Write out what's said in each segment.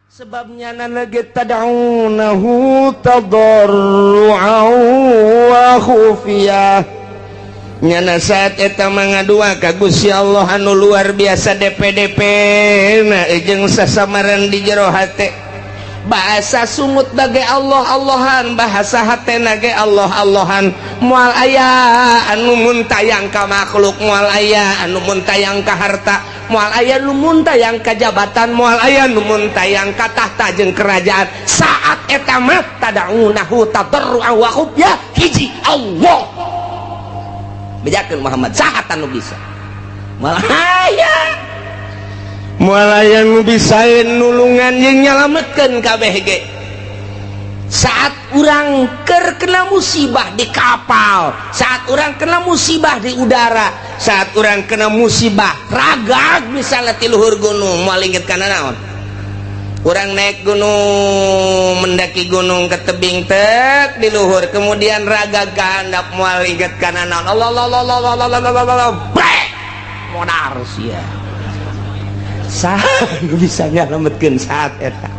sebabnya lagi tad'unahu tadarru'an wa khufiyah nyana saat eta mangadua ka Gusti Allah anu luar biasa DP-DP na jeung sasamaran di jero hate bahasa sumut bage Allah-Allahan bahasa hatena ge Allah-Allahan moal aya anu muntayang ka makhluk moal aya anu muntayang ka harta moal aya nu muntayang ka jabatan moal aya nu muntayang ka tahta jeung kerajaan saat eta mah tad'unahu tadarru'an wa khufyah hiji Allah bejakeun Muhammad sahat anu bisa moal aya nu bisa nulungan jeung nyalametkeun kabeh ge saat urang keur kena musibah di kapal saat urang kena musibah di udara saat urang kena musibah ragag misalnya ti luhur gunung moal inget kana naon urang naik gunung mendaki gunung ke tebing tek di luhur kemudian ragag handap moal inget kana naon Allah modar sia saha nu bisa nyalametkeun saat eta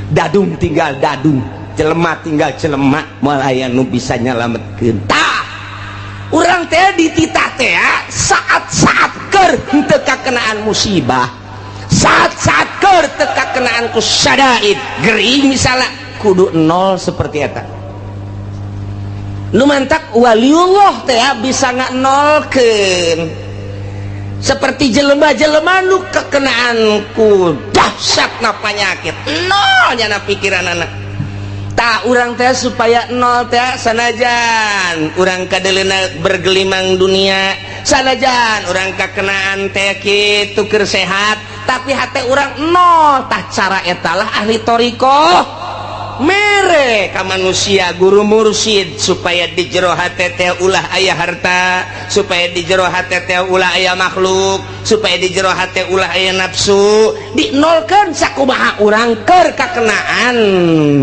dadung tinggal dadung jelema tinggal jelema moal aya nu bisa nyalametkeun tah urang teh dititah teh saat-saat keur teu kakenaan musibah saat-saat keur teu kakenaan ku syadaid gering misalnya kudu nol seperti eta nu mantak waliullah teh bisa nganolkeun seperti jelema-jelema nu kekenaan ku dahsyatna penyakit nol nya pikiran anak tak urang teh supaya nol teh sanajan urang kadeleuna bergelimang dunia sanajan urang kakenaan teh kitu keur sehat tapi hate urang nol tah cara eta lah ahli thariqah mere ka manusia guru mursyid supaya di jero hate teh ulah aya harta supaya di jero hate teh ulah aya makhluk supaya di jero hate ulah aya nafsu dinolkeun sakumaha urang keur kakenaan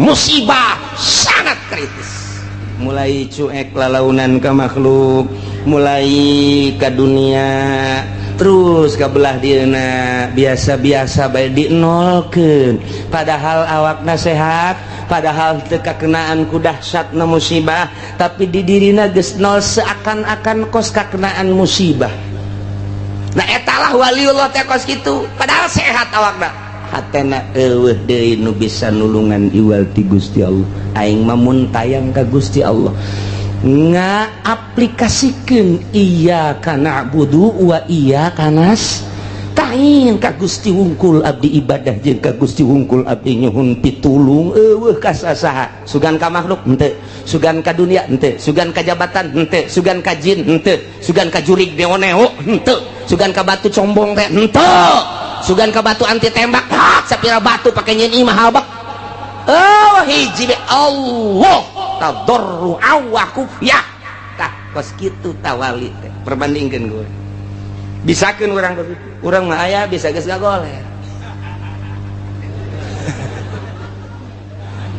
musibah sangat kritis mulai cuek lalaunan ka makhluk mulai ka dunia terus ka belah dieuna biasa-biasa bae dinolkeun padahal awakna sehat padahal teu kakenaan ku dahsyatna musibah tapi di dirina geus nol seakan-akan kos kakenaan musibah nah etalah waliullah teh kos kitu padahal sehat awakna hatena eueuh deui nu bisa nulungan iwal ti Gusti Allah aing mah mun tayang ka Gusti Allah ngaaplikasikeun iyyaka na'budu wa iyyaka nasta'in ka Gusti wungkul abdi ibadah jeung ka Gusti wungkul abdi nyuhun pitulung eueuh ka saha sugan ka makhluk henteu sugan ka dunia henteu sugan ka jabatan henteu sugan ka jin henteu sugan ka jurig neo-neo henteu sugan ka batu combong teh henteu sugan ka batu anti tembak sapira batu pake nyeun imah habak hiji be Allah tadarru'an wa khufyah tah kos kitu tawali teh perbandingkeun gue bisakeun urang urang mah aya bisa geus ngagoler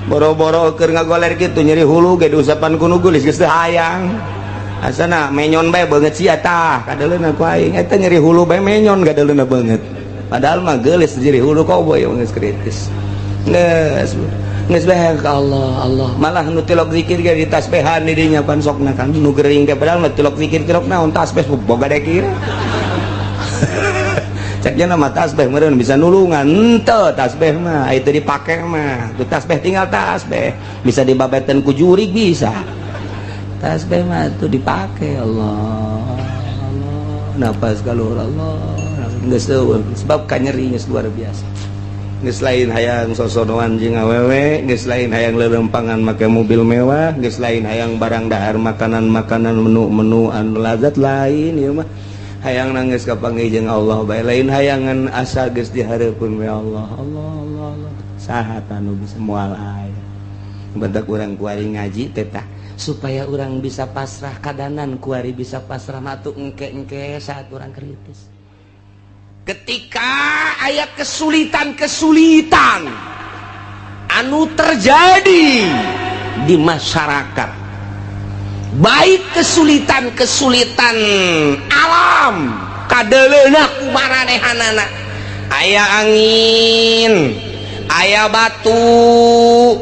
boro-boro keur ngagoler kitu nyeri hulu ge diusapan ku nu geus teu hayang asana menyon bae beungeut sia tah kadaleuna ku aing eta nyeri hulu bae menyon gadaleuna beungeut padahal mah geulis nyeri hulu koboy geus kritis geus bae ka Allah malah nu tilok zikir ge di tasbihan di dinya pan sokna kan nu gering teh padahal nu tilok zikir tilok naon tasbih boga dekir ceknya nama tasbih meureun bisa nulungan henteu tasbih mah itu dipake mah tu tasbih tinggal tasbih bisa dibabeteun ku jurig bisa tasbih mah tu dipake Allah napas kaluhur Allah geus eueuh sebab kanyeri geus luar biasa geus lain hayang sosonoan jeung awewe geus lain hayang leurempangan make mobil mewah geus lain hayang barang dahar makanan-makanan menu-menu anu lazat lain ieu mah hayang nangis kapanggih jeung Allah bae lain hayangan asa geus dihareupeun we Allah saha anu bisa moal aya badak urang kuari ngaji teh tah supaya urang bisa pasrah kadanan kuari bisa pasrah matu engke-engke saat urang kritis ketika aya kesulitan-kesulitan anu terjadi di masyarakat baik kesulitan-kesulitan alam kadeleuna kumaranehanana aya angin aya batu,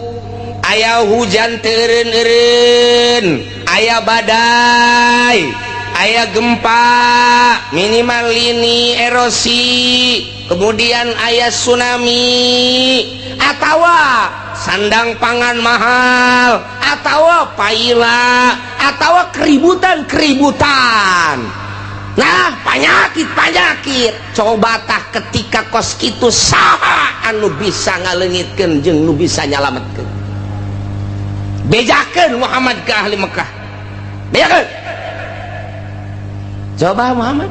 aya hujan teureun-eureun, aya badai, aya gempa, minimal lini erosi, kemudian aya tsunami, atawa sandang pangan mahal, atawa paila, atawa keributan. Nah, penyakit coba tah ketika kos kitu saha anu bisa ngaleungitkeun jeung nu bisa nyalametkeun. Bejakeun Muhammad ke ahli Mekah. Bejakeun. Coba Muhammad.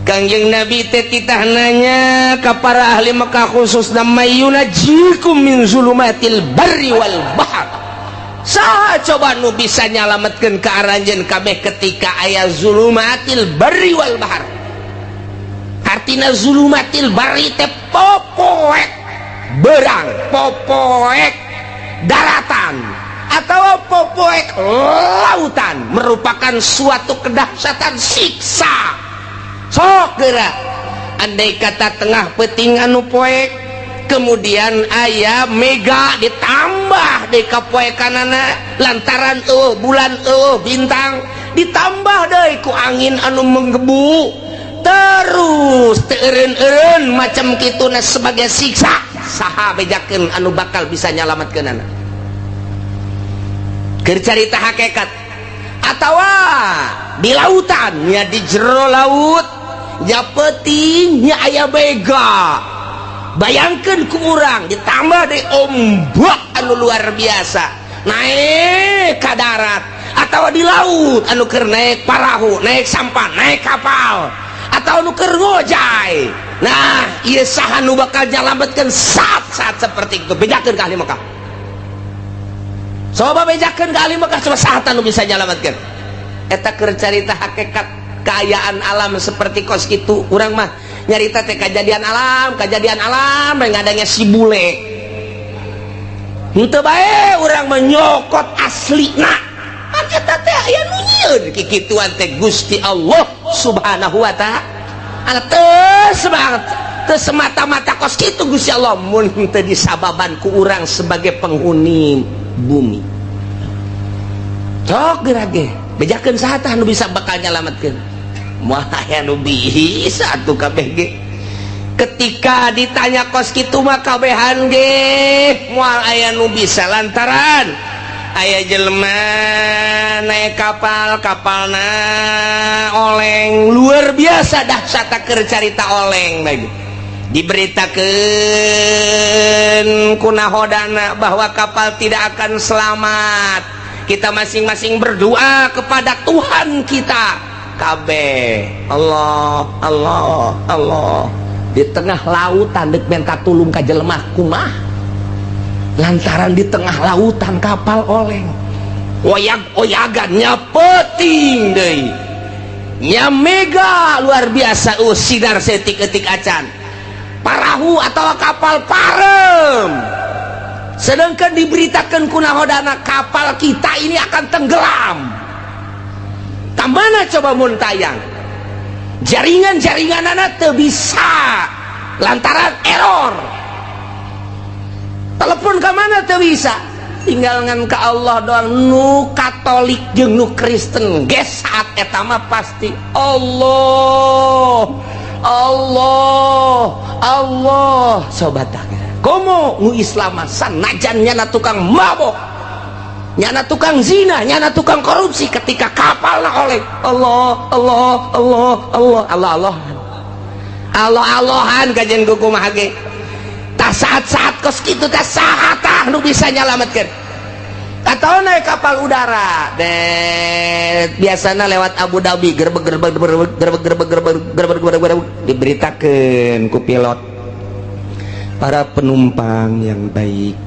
Kangjeng Nabi teh titah nanya ka para ahli Mekah khususna mayunajikum min zulumatil barri wal bahr. Saha coba nu bisa nyalametkeun ka aranjeun kabeh ketika aya zulumatil barri wal bahr. Artina zulumatil barri teh popoek berang, popoek daratan atau popoek lautan, merupakan suatu kedahsyatan siksa. Sok geura andai kata tengah peuting anu poek, kemudian aya mega ditambah deui ka poekanana lantaran bulan bintang ditambah deui ku angin anu menggebu, terus teureun-eureun macam kituna sebagai siksa. Saha bejakeun anu bakal bisa nyalametkeunana? Keur carita hakikat atawa di lautan nya, di jero laut nya peuting nya aya bega. Bayangkan ku urang ditambah dari ombak anu luar biasa naik ke darat, atau di laut anu keur naik parahu, naik sampan, naik kapal, atau anu keur ngojay. Nah, ieu saha nu bakal nyalametkeun saat-saat seperti itu? Bejakeun ka ahli Mekah. Coba bejakeun ka ahli Mekah, coba saha anu bisa nyalametkeun? Eta keur carita hakikat keayaan alam seperti kos kitu. Urang mah nyarita teh kejadian alam ngadangnya si bule. Henteu bae urang menyokot aslina. Eta teh aya nu nyieun kikituan teh Gusti Allah Subhanahu wa taala. Teu semata-mata kos kitu Gusti Allah, mun teu disababan ku urang sebagai penghuni bumi. Cok geura ge, bejakeun saha tah nu bisa bakal nyalametkeun? Moal aya nu bisa atuh kabeh ge. Ketika ditanya kos kitu mah kabehan ge moal aya nu bisa, lantaran aya jelema naik kapalna oleng luar biasa dahsyat. Keur carita oleng lagi diberitakeun ku nahodana bahwa kapal tidak akan selamat. Kita masing-masing berdoa kepada Tuhan kita kabeh. Allah Allah Allah. Di tengah lautan dek minta tulung ka jelema kumaha? Lantaran di tengah lautan kapal oleng, oyag-oyagan nya peuting deui, nya mega luar biasa. Sinar setik-etik acan parahu atau kapal parem. Sedangkan diberitakan ku nahodana kapal kita ini akan tenggelam. Tamana coba mun tayang jaringan-jaringanana teu bisa lantaran error. Telepon ke mana teu bisa, tinggal ngan ka Allah doang. Nu Katolik jeung nu Kristen ge saat eta mah pasti Allah Allah Allah. Sobat komo nu Islam sanajan nyana tukang mabok, nyana tukang zina, nyana tukang korupsi, ketika kapalna oleh Allah Allah Allah Allah Allah Allah Allah Allahan kajen kumaha ge. Tah saat-saat kos kitu teh saha tah nu bisa nyalametkeun? Atau naik kapal udara biasana lewat Abu Dhabi diberitakeun ku pilot para penumpang yang baik,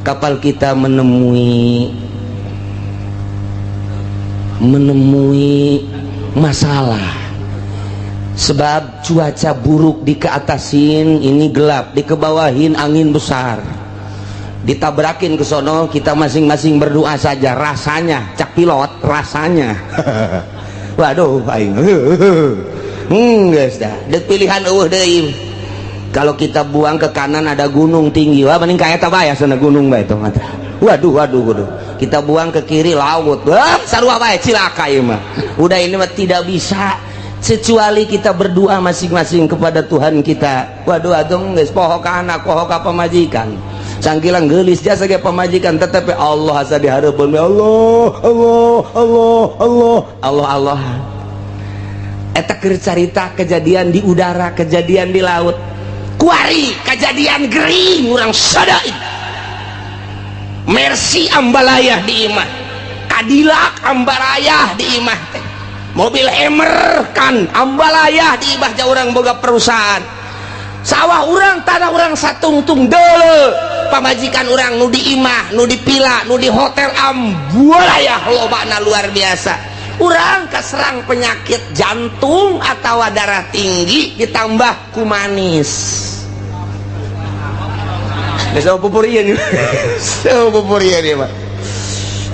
kapal kita menemui masalah sebab cuaca buruk. Di keatasin ini gelap, di kebawahin angin besar, ditabrakin ke sono. Kita masing-masing berdoa saja. Rasanya cak pilot, rasanya waduh aing geus dah dek pilihan eueuh deui. Kalau kita buang ke kanan ada gunung tinggi, wah mending kayak apa ya sana gunung bae itu mata. Waduh. Kita buang ke kiri laut, wah sarua bae cilaka ieu mah. Udah ini mah tidak bisa kecuali kita berdoa masing-masing kepada Tuhan kita. Waduh atuh geus poho ka anak, poho ka pamajikan. Sangkilang geulis jasa ge pamajikan tetapi Allah asa dihareupeun Allah. Eta keur carita kejadian di udara, kejadian di laut. Kuari kejadian gering urang sadain. Mercy ambalayah di imah, Cadillac ambalayah di imah teh, mobil Hammer kan ambalayah di imah ja urang boga perusahaan. Sawah urang tanah urang satungtung deuleu, pamajikan urang nu di imah, nu di pila, nu di hotel ambalayah lobana luar biasa. Urang kaserang penyakit jantung atau darah tinggi ditambah ku manis. Sama pupurian ya Pak.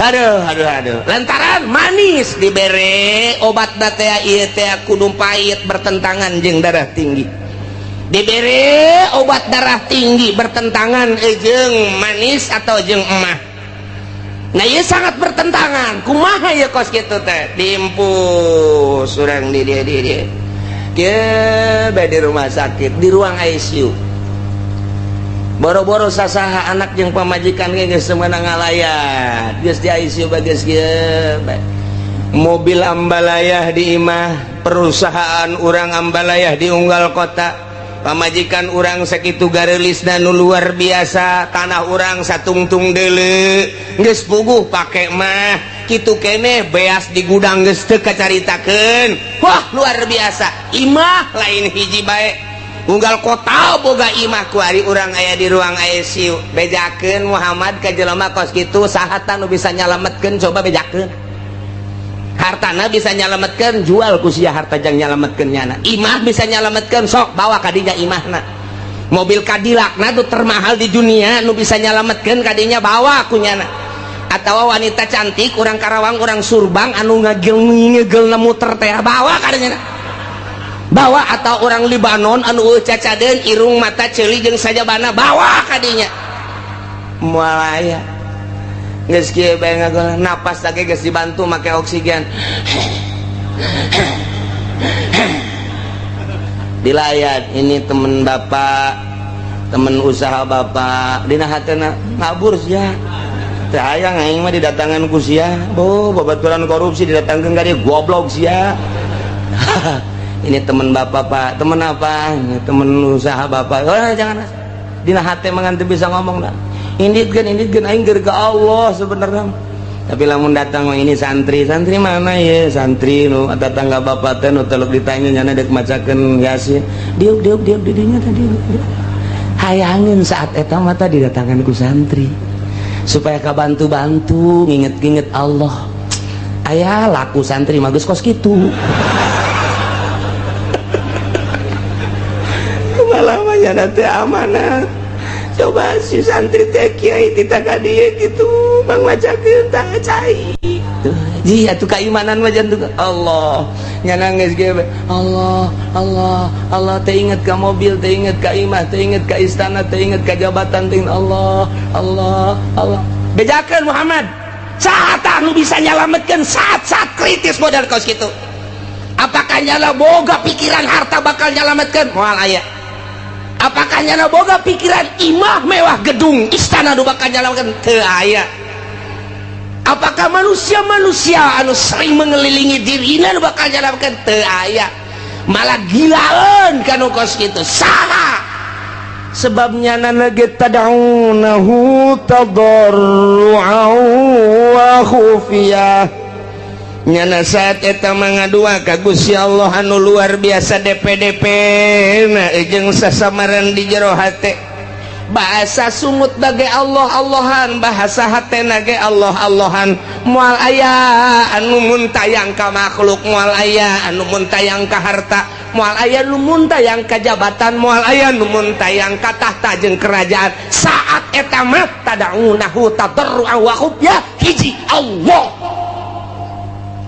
Aduh. Lantaran manis dibere obat batea ieu teh kudu pahit bertentangan jeung darah tinggi. Dibere obat darah tinggi bertentangan jeung manis atau jeung emah. Nah ieu sangat bertentangan. Kumaha ya kos kitu teh? Diimpus urang di dia. Kieu bae di rumah sakit, di ruang ICU. Boro-boro sasaha anak yang pamajikan geus semeunang ngalayat geus di ICU bageus kieu mobil ambalayah di imah, perusahaan urang ambalayah di unggal kota, pamajikan urang sakitu gareulisna nu luar biasa, tanah urang satungtung deuleu geus puguh pake mah kitu keneh beas di gudang geus teu kacaritakeun. Wah luar biasa, imah lain hiji bae unggal kota boga imah kuari urang aya di ruang ICU. Bejakeun Muhammad ka jelema kos kitu saha nu bisa nyalametkeun, coba bejakeun. Hartana bisa nyalametkeun, jual ku sia harta jang nyalametkeun nyana. Imah bisa nyalametkeun, sok bawa ka dinya imahna. Mobil Cadillac na tu termahal di dunia nu bisa nyalametkeun ka dinya bawa ku nyana. Atawa wanita cantik urang Karawang urang Surbang anu ngagel-ngegelna muter teh bawa ka dinya. Bawa atau orang Libanon anu cacaden irung mata ceuli jeung sajabana bawa ka dinya. Moal aya geus kieu bae ngagel napas lagi geus dibantu make oksigen. Dilayat ini temen bapak, temen usaha bapak, dina hatena ngabur sia. Teh hayang aing mah didatangan ku sia. Babaturan korupsi didatangkeun ka dieu goblok sia. Ini teman bapak pak, teman apa? Ini teman usaha bapak. Oh jangan, dina hati mangan bisa ngomong dah. Inditkeun aing keur ka Allah sebenarnya. Tapi lamun datang ini santri mana ya? Santri nu datang ka bapak teh nu teluk ditanya nyana dek macakeun Yasin. Diuk didinya tadi. Hayangin saat eta mah tadi didatangan ku santri. Supaya kabantu-bantu nginget Allah. Aya laku santri mah geus kos kitu. Lamanya nanti amanah. Coba si santri teh kiai tita ka dieu kitu bang macakeun tah cai. Ji atuh keimanan mah jantung Allah. Nyana geus ge Allah teh inget ka mobil, teh inget ka imah, teh inget ka istana, teh inget ka jabatan, teh Allah. Bejakeun Muhammad. Saat anu bisa nyalametkeun saat-saat kritis modal kos kitu. Apakah nyala boga pikiran harta bakal nyalametkeun? Moal aya. Apakah nyana boga pikiran imah mewah gedung istana nu bakal nyalametkeun? Teu aya. Apakah manusia anu sering mengelilingi dirina nu bakal nyalametkeun? Teu aya. Malah gilaeun kanu kos kitu. Saha? Sebabnya nage tad'unahu tadarru'an wa khufiyah. Nyana saat eta mangadua ka Gusti Allah anu luar biasa DP na jeung sasamaran di jero hate. Bahasa sumut bage Allah-Allahan, bahasa hatena ge Allah-Allahan. Moal aya anu muntayang ka makhluk, moal aya anu muntayang ka harta, moal aya nu muntayang ka jabatan, moal aya nu muntayang ka tahta jeung kerajaan. Saat eta mah tad'unahu tadarru'an wa khufyah hiji Allah.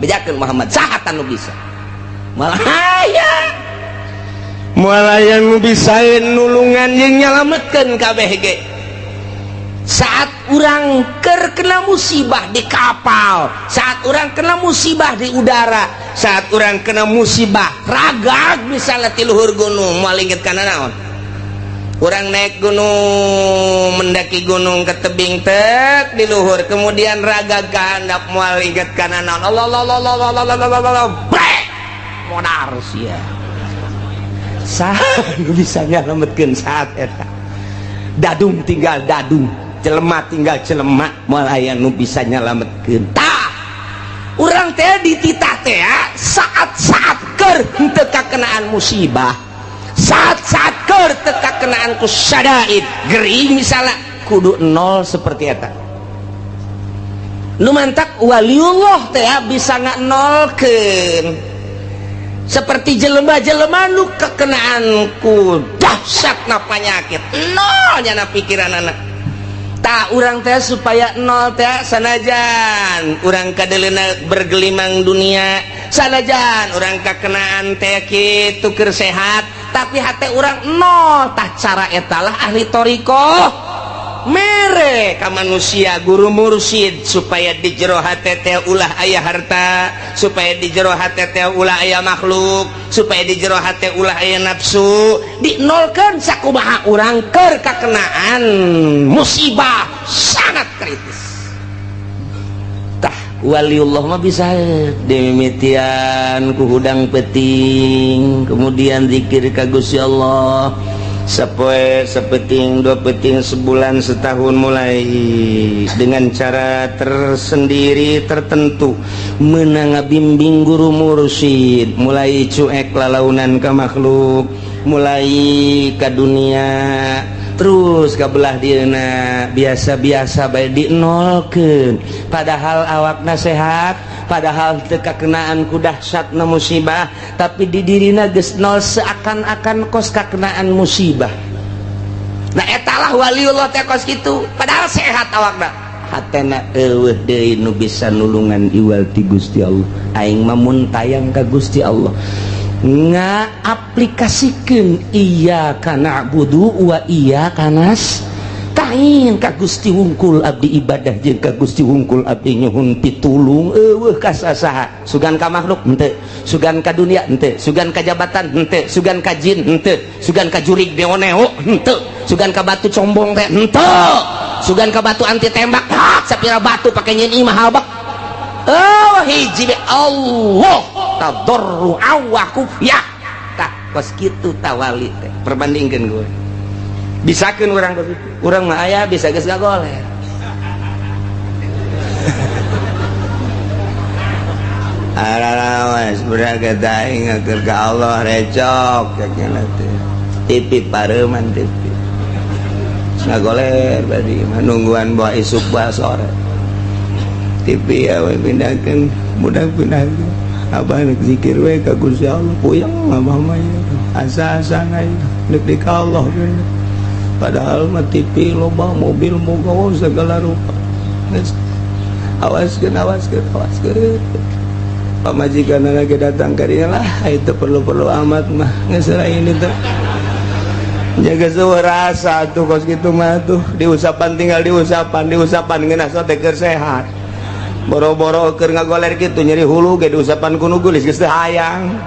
Bejakeun Muhammad sahatan nu bisa malah aya moal aya nu bisaeun nulungan jeung nyalametkeun kabeh ge. Saat orang kena musibah di kapal, saat orang kena musibah di udara, saat orang kena musibah ragag misalnya di luhur gunung, moal inget kana naon? Orang naik gunung, mendaki gunung ke tebing tek di luhur, kemudian ragag kehandap moal inget kana naon? Allah modar sia. Saha nu bisa nyalametkeun saat eta? Dadung tinggal dadung, jelema tinggal jelema, moal aya nu bisa nyalametkeun. Tah, urang teh dititah teh saat-saat keur henteu kakenaan musibah, saat-saat keur teu kakenaan ku syadaid, gering misalnya kudu nol seperti eta. Nu mantak waliullah teh bisa nolkeun. Seperti jelema-jelema nu kekenaan ku dahsyatna penyakit, nolnya na pikiran anak. Tak urang teh supaya nol teh sanajan urang kadeleuna bergelimang dunia, sanajan urang kakenaan teh kitu keur sehat, tapi hate urang nol. Tah cara eta lah ahli toriko mere ka manusia guru mursyid supaya di jero hate teh ulah aya harta, supaya di jero hate teh ulah aya makhluk, supaya di jero hate ulah aya nafsu, dinolkeun sakumaha urang keur kakenaan musibah sangat kritis. Tah waliullah mah bisa dimimitian ku hudang peting, kemudian zikir ka Gusti Allah sepoe, sepeting, dua peting, sebulan, setahun, mulai dengan cara tersendiri tertentu meunang ngabimbing guru mursyid, mulai cuek lalaunan ka makhluk, mulai ka dunia, terus ka belah dieuna biasa-biasa bae dinolkeun, padahal awakna sehat, padahal teu kakenaan ku dahsyatna musibah, tapi di dirina geus nol seakan-akan kos kakenaan musibah. Nah etalah waliullah teh kos kitu, padahal sehat awakna, hatena eueuh deui nu bisa nulungan iwal ti Gusti Allah. Aing mah mun tayang ka Gusti Allah ngaaplikasikeun iyyaka na'budu wa iyyaka nasta'in, ka Gusti wungkul abdi ibadah jeung ka Gusti wungkul abdi nyuhun pitulung eueuh ka sasaha, sugan ka makhluk henteu, sugan ka dunia henteu, sugan ka jabatan henteu, sugan ka jin henteu, sugan ka jurig neo-neo henteu, sugan ka batu combong teh henteu, sugan ka batu anti tembak sapira batu pake nyeun imah habak. Oh hiji be Allah tadarru awaku ya tah kos kitu tawali teh perbandingkeun gue bisakeun urang kitu, urang mah aya bisa geus gagoler. Arawas beraga daing keur ka Allah recok kakena teh tipi pareuman tipi ngagoler badi nungguan bawa isuk bae sore. TV ya we pindahkeun mudah pindahkeun abah nek zikir we ka Gusti Allah puyeng abah mah asa-asa na nek di ka Allah kan, padahal mah TV loba mobil moga segala rupa. Awaskeun pamajikan lagi datang ka dieu lah itu perlu amat mah geus ini teh jaga sewa rasa tuh kos kitu mah tuh diusapan tinggal diusapan ngeunah teh keur sehat. Boro-boro keur ngagoler kitu nyeri hulu ge diusapan ku nu geulis geus teu hayang.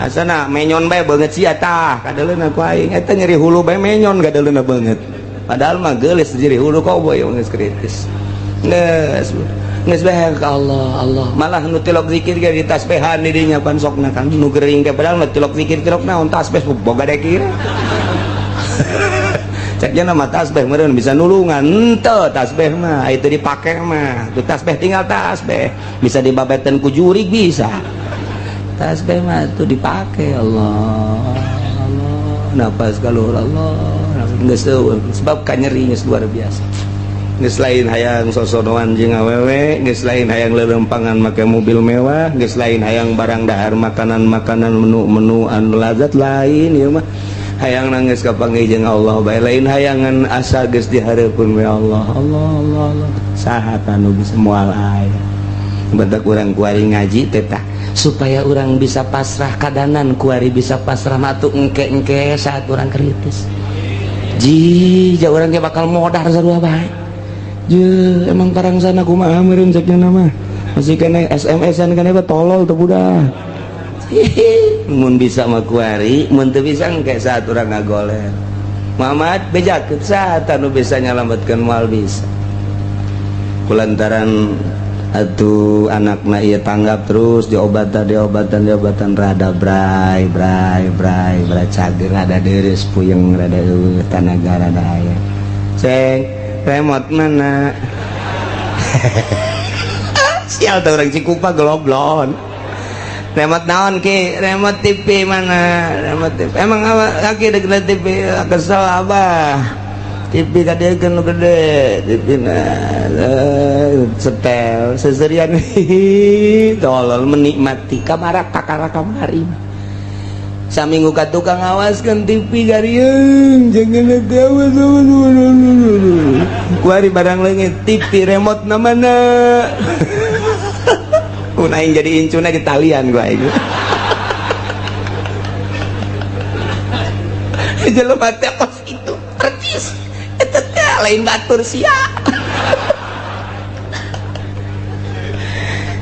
Asana menyon bae beungeut sia tah kadaleuna ku aing eta nyeri hulu bae menyon kadaleuna beungeut. Padahal mah geulis nyeri hulu koboy geus kritis. Geus bae ka Allah. Malah nu tilok zikir ge ditasbehan di dinya pan sokna kan nu gering ge padahal nu tilok zikir tilok naon tasbih boga dekir. Ceknya nama tasbih meureun bisa nulungan henteu tasbih mah itu dipake mah tu tasbih tinggal tasbih bisa dibabeteun ku jurig bisa tasbih mah itu dipake Allah napas kaluhur Allah geus sebab kanyeri geus luar biasa geus lain hayang sosodoan jeung awewe geus lain hayang leurempangan make mobil mewah geus lain hayang barang dahar makanan menu anu lazat lain ieu mah hayang nangis kapanggih jeung Allah bae lain hayangan asa geus dihareupeun we Allah saha anu bisa moal aya badak urang kuari ngaji tetah supaya orang bisa pasrah kadanan kuari bisa pasrah matu engke saat orang kritis ji ja orang ge bakal modar sarua bae je emang parang sana kumaha meureun sakna mah masih kena SMS-an kana tolol teu budak mun bisa mah kuari mun teu bisa engke saat urang ngagoler Muhammad bejakeun saat anu bisa nyalametkeun moal bisa kulantaran atuh anakna ieu tanggap terus diobatan rada bray cager rada deres puyeng rada tanaga rada aya ceng remote mana sial teh urang Cikupa geloblon remote naon ki remote TV mana remote TV emang laki deket TV kesel abah TV kadegeun nu gede TV na setel seserian tolol menikmati kamara kakara kamari saminggu ka tukang awaskeun TV garieun jangan awas kuari barang leungit TV remote na mana mun aing jadi incuna di talian gua aing jelema teh kos itu percis eta teh lain batur sia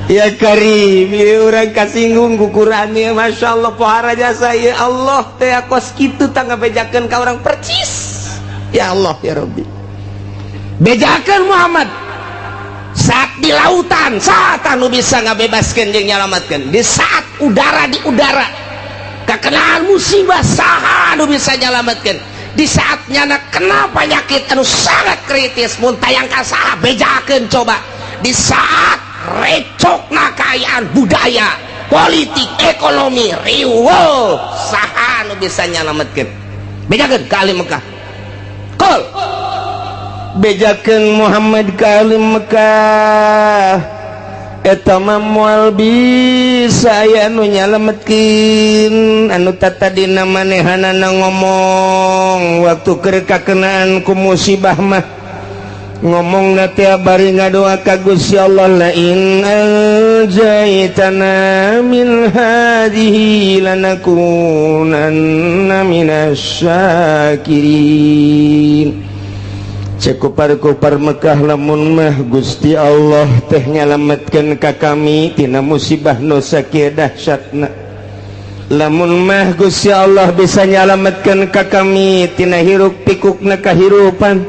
ya Karim ya urang kasinggung ku Quran ya masyaallah pohara jasa ya Allah teh kos kitu tangga bejakeun ka urang percis ya Allah ya Rabbi bejakeun Muhammad saat di lautan saat anu bisa ngabebaskeun jeung nyalametkeun di saat udara di udara kakenaan musibah saha anu bisa nyalametkeun di saat nyana kena penyakit anu sangat kritis mun tayang ka saha bejakeun coba di saat recokna kaayaan budaya politik ekonomi riweuh saha anu bisa nyalametkeun bejakeun ka ahli Mekah qul bejakeun Muhammad ka ahli Mekah eta mah moal bisa aya anu nyalametkeun anu tatadina manehanana ngomong waktu keur kakenaan ku musibah mah ngomongna teh bari ngadoa ka Gusti Allah la in anjaitana min hadhihi lanakunanna minasyakirin Cekupar-kupar Mekah lamun mah Gusti Allah teh nyalametkeun ka kami tina musibah nu sakieu dahsyatna lamun mah Gusti Allah bisa nyalametkeun ka kami tina hiruk pikukna kahirupan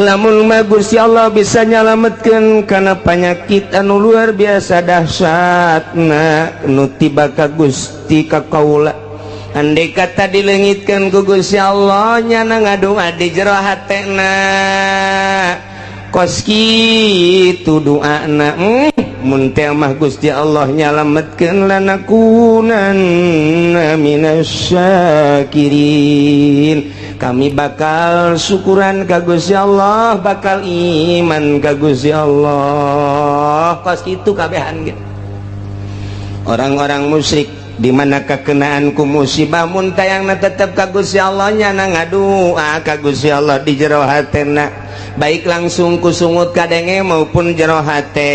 lamun mah Gusti Allah bisa nyalametkeun kana panyakit anu luar biasa dahsyatna nu tiba ka Gusti ka kaula andai kata dileungitkeun ku Gusti Allah nyana ngadoa di jero hatena kos kitu doana mun teh mah Gusti Allah nyalametkeun lanakunanna minasyakirin kami bakal syukuran ka Gusti Allah bakal iman ka Gusti Allah kos kitu kabehan gitu orang-orang musyrik di mana kekenaan ku musibah mun tayangna tetep ka Gusti Allah nyana ngadoa ka Gusti Allah di jero hatena baik langsung ku sungut kadenge maupun jero hate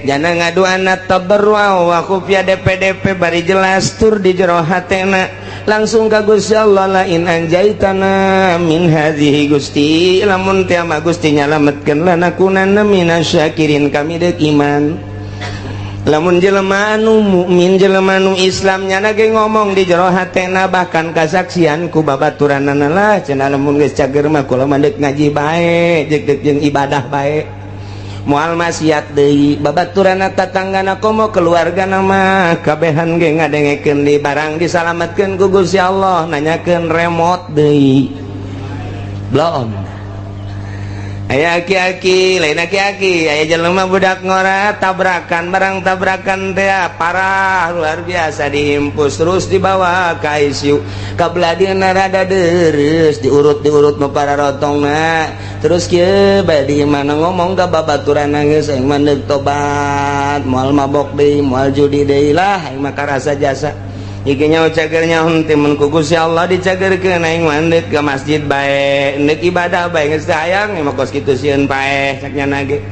jana ngadoana tabarrua wa khufya DP bari jelas tur di jero hatena langsung ka Gusti Allah la in anjaitana min hadhihi Gusti lamun teh mah Gusti nyalametkeun lanakunanna minasyakirin kami deuk iman lamun jelema anu mukmin jelema anu Islam nyana ge ngomong di jero hatena bahkan kasaksian ku babaturanana lah cenah lamun geus cager mah kula mandek ngaji bae jeung jeung ibadah bae moal maksiat deui babaturanna tatanggana komo keluargana mah kabehan ge ngadengekeun di barang disalametkeun ku Gusti Allah nanyakeun remote deui blon aya aki-aki lain aki-aki aya jelema budak ngora tabrakan barang tabrakan teh parah luar biasa dihimpus terus dibawa ka ICU kabladieuna rada deres diurut mah para rotongna terus kieu bade mana ngomong ka babaturanna geus aing mah deuk tobat moal mabok deui moal judi deui lah aing mah karasa jasa iki nyaho cagernya henteu mun ku Gusti Allah dicagerkeun aing mandek ke masjid bae endek ibadah bae geus hayang emang kos kitu sieun paeh saknyana ge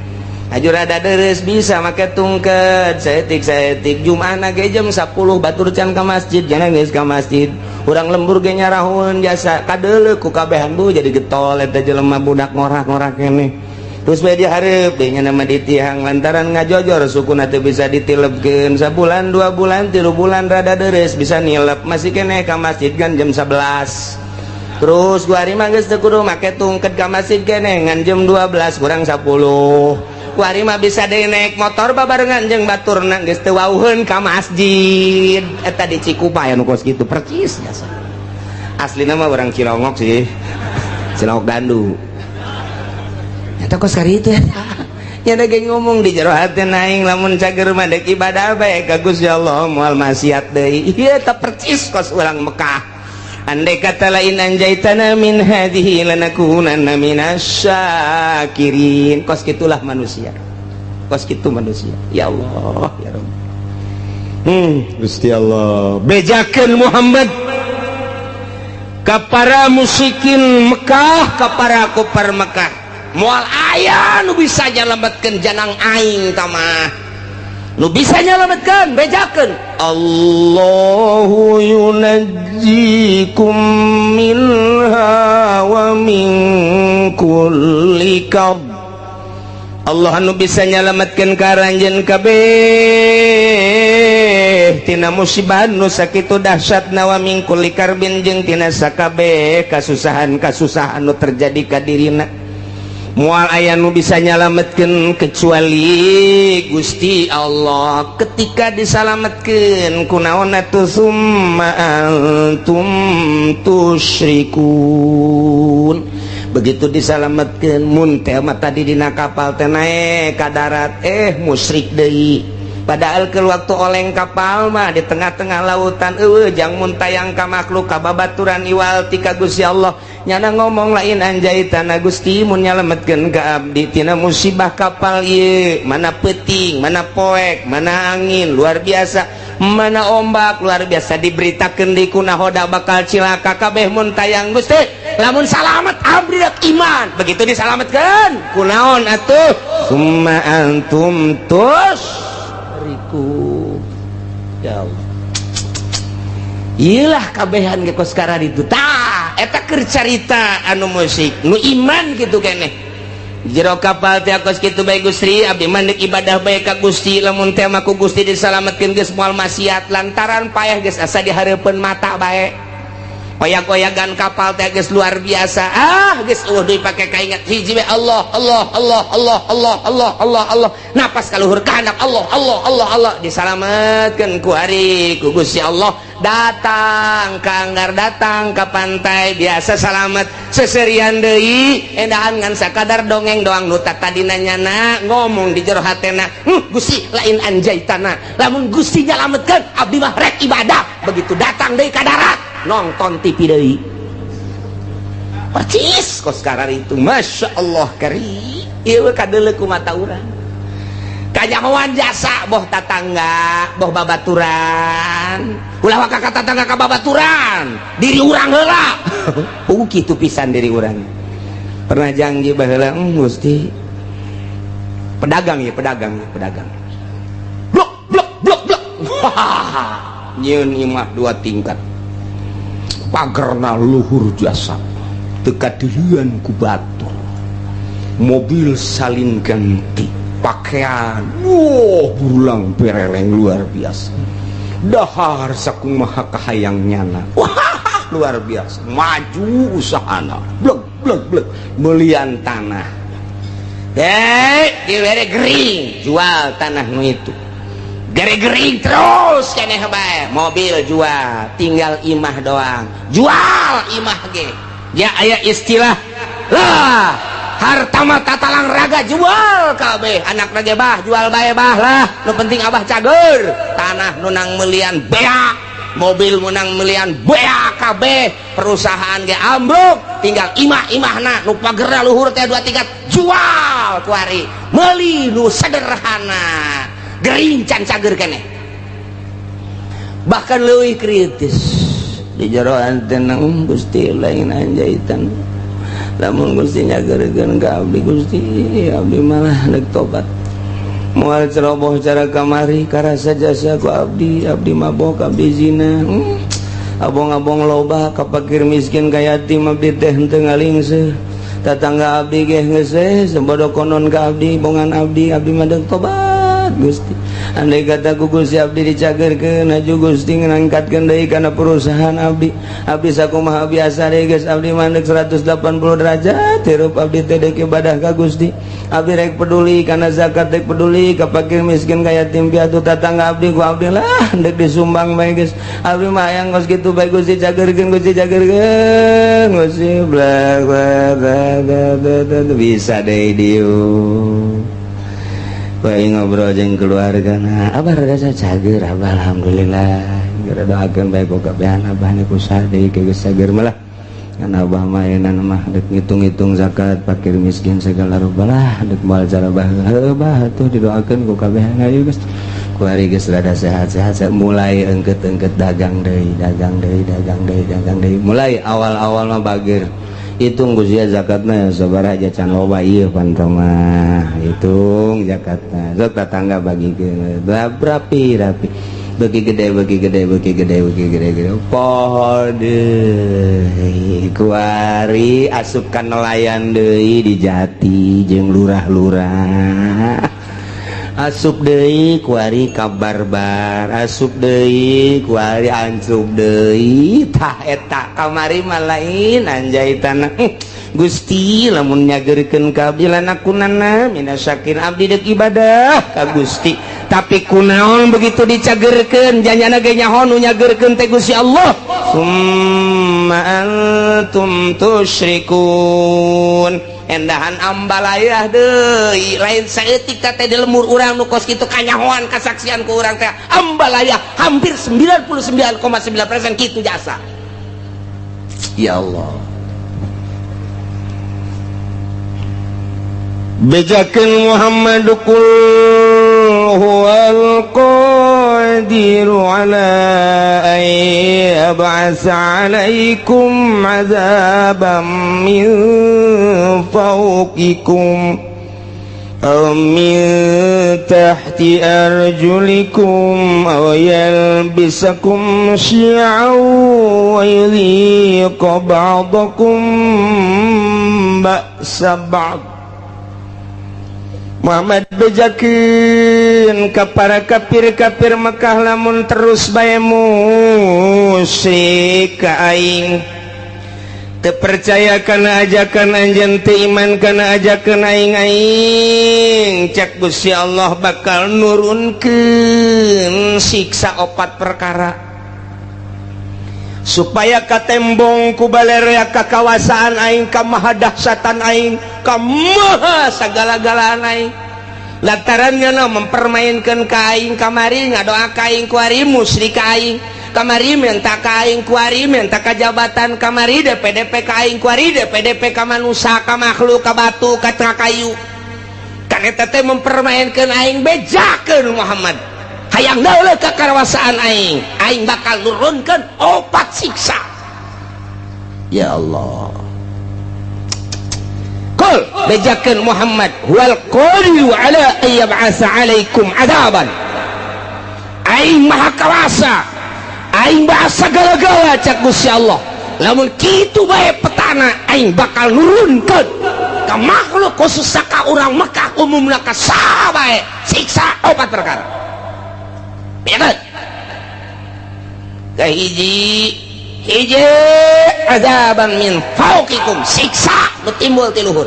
aju rada deres bisa make tungket saeutik Jumaah ge jam 10 batur can ka masjid jangan geus ka masjid urang lembur ge nyarahun jasa kadeuleu ku kabehan bu jadi getol eta jelema budak ngorak-ngorak keneh terus bae dihareup deui nya nama ditihang lantaran ngajojor sukuna teu bisa ditilebkeun sabulan 2 bulan 3 bulan rada deres bisa nilep masih keneh ka masjid kan jam 11 terus gua hari mah geus teu kudu make tungket ka masjid keneh ngan jam 12 kurang 10 kuari mah bisa deh naik motor babarengan jeung baturna geus teu wauheun ka masjid eta di Cikupa aya nu kos kitu percis jasa aslina mah urang Cilongok sih Cilongok Gandu eta kos kari itu nya da ge ngomong di jero hati aing lamun cager mah dek ibadah bae ka Gusti Allah moal maksiat deui ieu eta percis kos urang Mekah andai kata lain anjaitana min hadhihi lanakunanna minasyakirin kos kitulah manusia kos kitu manusia ya Allah ya Rabb Gusti Allah bejakeun Muhammad ka para musyrikin Mekah ka para kufar Mekah moal aya nu bisa nyalametkeun janang aing tamah nu bisa nyalametkeun bejakeun Allahu yunajjikum minha wa min kulli kab Allah nu bisa nyalametkeun ka ranjeun kabeh tina musibah nu sakitu dahsyatna wa min kulli karbin jeung tina sakabeh kasusahan nu terjadi ka dirina moal aya nu bisa nyalametkeun kecuali Gusti Allah ketika disalametkeun kunaon atuh summa antum tusyrikun begitu disalametkeun mun teh mah tadi dina kapal teh naek ka darat musyrik deui padahal ke waktu oleng kapal mah di tengah-tengah lautan jang mun tayang ka makhluk ka babaturan iwal ti ka Gusti Allah nyana ngomong lain anjaitana Gusti mun nyalametkeun ka abdi tina musibah kapal ieu mana peuting mana poek mana angin luar biasa mana ombak luar biasa diberitakeun di kunahoda bakal cilaka kabeh mun tayang Gusti lamun salamet abdi dak iman begitu disalametkeun kunaon atuh summa antum ya Allah iyalah kabehan ge kos kara ditu tah eta keur carita anu musik nu iman kitu keneh jero kapal teh kos kitu bae Gusti abdi mandek ibadah bae ka Gusti lamun teh mah ku Gusti disalametkeun geus moal maksiat lantaran payah geus asa dihareupeun mata bae koyak-koyakan kapal teh geus luar biasa geus deui pake kaingat hiji we Allah napas kaluhur kahandap Allah disalametkeun ku hari ku Gusti Allah datang kanggar datang ke pantai biasa salamet seserian deui endahan ngan sakadar dongeng doang nu tadina nyana ngomong di jero hatena Gusti lain anjaitana lamun Gusti nyalametkeun abdi mah rek ibadah begitu datang deui ka darat nonton TV deui percis kos karar itu Masya Allah kari ieu kadeuleu ku mata urang kajangoan jasa boh tatangga boh babaturan ulah waka tatangga ka babaturan diri urang heula kitu pisan diri urang pernah janji baheula Gusti pedagang blok nyieun imah 2 tingkat pagerna luhur jasa teka dirian ku batur mobil salin ganti pakaian burulang bereleng luar biasa dahar sakumaha kahayang nyana luar biasa maju usahana blek melian tanah dibere gering jual tanah nu itu gering terus keneh bae mobil jual tinggal imah doang jual imah ge ya aya istilah lah harta mah tatalang raga jual kabeh anak raga bah jual bae bah lah nu penting abah cager tanah nunang melian beak mobil menang melian beak kabeh perusahaan ge ambruk tinggal imahna nu pagerna luhur teh 2 tingkat jual kuari meuli nu sederhana gering can cager keneh bahkan leuwih kritis di jero antena Gusti lain anjaitan lamun Gusti nyageurkeun ka abdi Gusti abdi malah dek tobat moal ceroboh cara kamari karasa jasa ku abdi mabok abdi zina abong-abong loba ka fakir miskin ka yatim abdi teh henteu ngalingseuh tatangga abdi ge geus sebodo konon ka abdi bongan abdi mah dek tobat Gusti andai kata ku Gusti abdi dicageurkeun aju Gusti ngangkatkeun deui kana perusahaan abdi sakumaha biasa deui geus abdi mandek 180 derajat hirup abdi teh deuk ibadah ka Gusti abdi rek peduli kana zakat rek peduli ka fakir miskin ka yatim piatu tatangga abdi ku abdi lah deuk disumbang bae geus abdi mah hayang geus kitu bae Gusti cageurkeun Gusti blak bisa deui dieu bae ngobrol jeung keluargana abah rada cager abah alhamdulillah geura doakeun bae ku kabehan abah nih kusaha deui geus cager malah kan abah mah eunana mah deuk ngitung-ngitung zakat fakir miskin segala rupa lah deuk moal cara abah atuh didoakeun ku kabehan ayo geus kuari geus rada sehat-sehat mulai engkeut-engkeut dagang deui mulai awal-awal mah bager hitung Gusti zakatna sabaraha can loba ieu pantong mah hitung zakatna sok tatangga bagikeun rapi bagi gede poho deui kuari asupkan nelayan deui di Jati jeung lurah-lurah asup deui kuari kabarbar asup deui kuari ancup deui tah eta kamari mah lain anjaitana Gusti lamun nyageurkeun ka abdi lanakunana minasyakin abdi deuk ibadah ka Gusti tapi kunaon begitu dicageurkeun janjana ge nyaho nu nyageurkeun teh Gusti Allah summa antum tusyrikun endahan ambalayah deui lain saeutik teh di lemur urang nu kos kitu kanyahoan kasaksian ku urang teh ambalayah hampir 99,9% kitu jasa ya Allah bejakeun Muhammad qul huwal qadiru ala ay yab'asa alaikum azaban min fawqikum aw min tahti arjulikum aw yalbisakum syi'an wa yudhiqa ba'dakum ba'sa ba'd Muhammad bejakeun ka para kafir-kafir Mekah lamun terus bae musyrik ka aing teu percaya kana ajakan anjeun teu iman kana ajakan aing cak Gusti Allah bakal nurunkeun siksa 4 perkara supaya katembong ku balerea kakawasaan aing ka maha dahsyatan aing ka maha sagala-galaan aing lantaran nya mempermainkan ka aing kamari ngadoa ka aing kuari musyrik ka aing kamari minta ka aing kuari minta ka jabatan kamari DPDP ka aing kuari DPDP ka manusia ka makhluk ka batu ka kayu kan eta teh mempermainkan aing bejakeun Muhammad hayang dauleuh ka karawasaan aing bakal nurunkeun 4 siksa ya Allah qul bejakeun Muhammad wal qadiru ala ayyab'asa alaikum adaban aing maha kawasa aing bahasa gala-gala cak Gusti Allah lamun kitu bae petana aing bakal nurunkeun ka makhluk khusus ka urang Mekah umumna ka saha bae siksa 4 perkara bener kahiji azaban min fauqikum siksa nu timbul ti luhur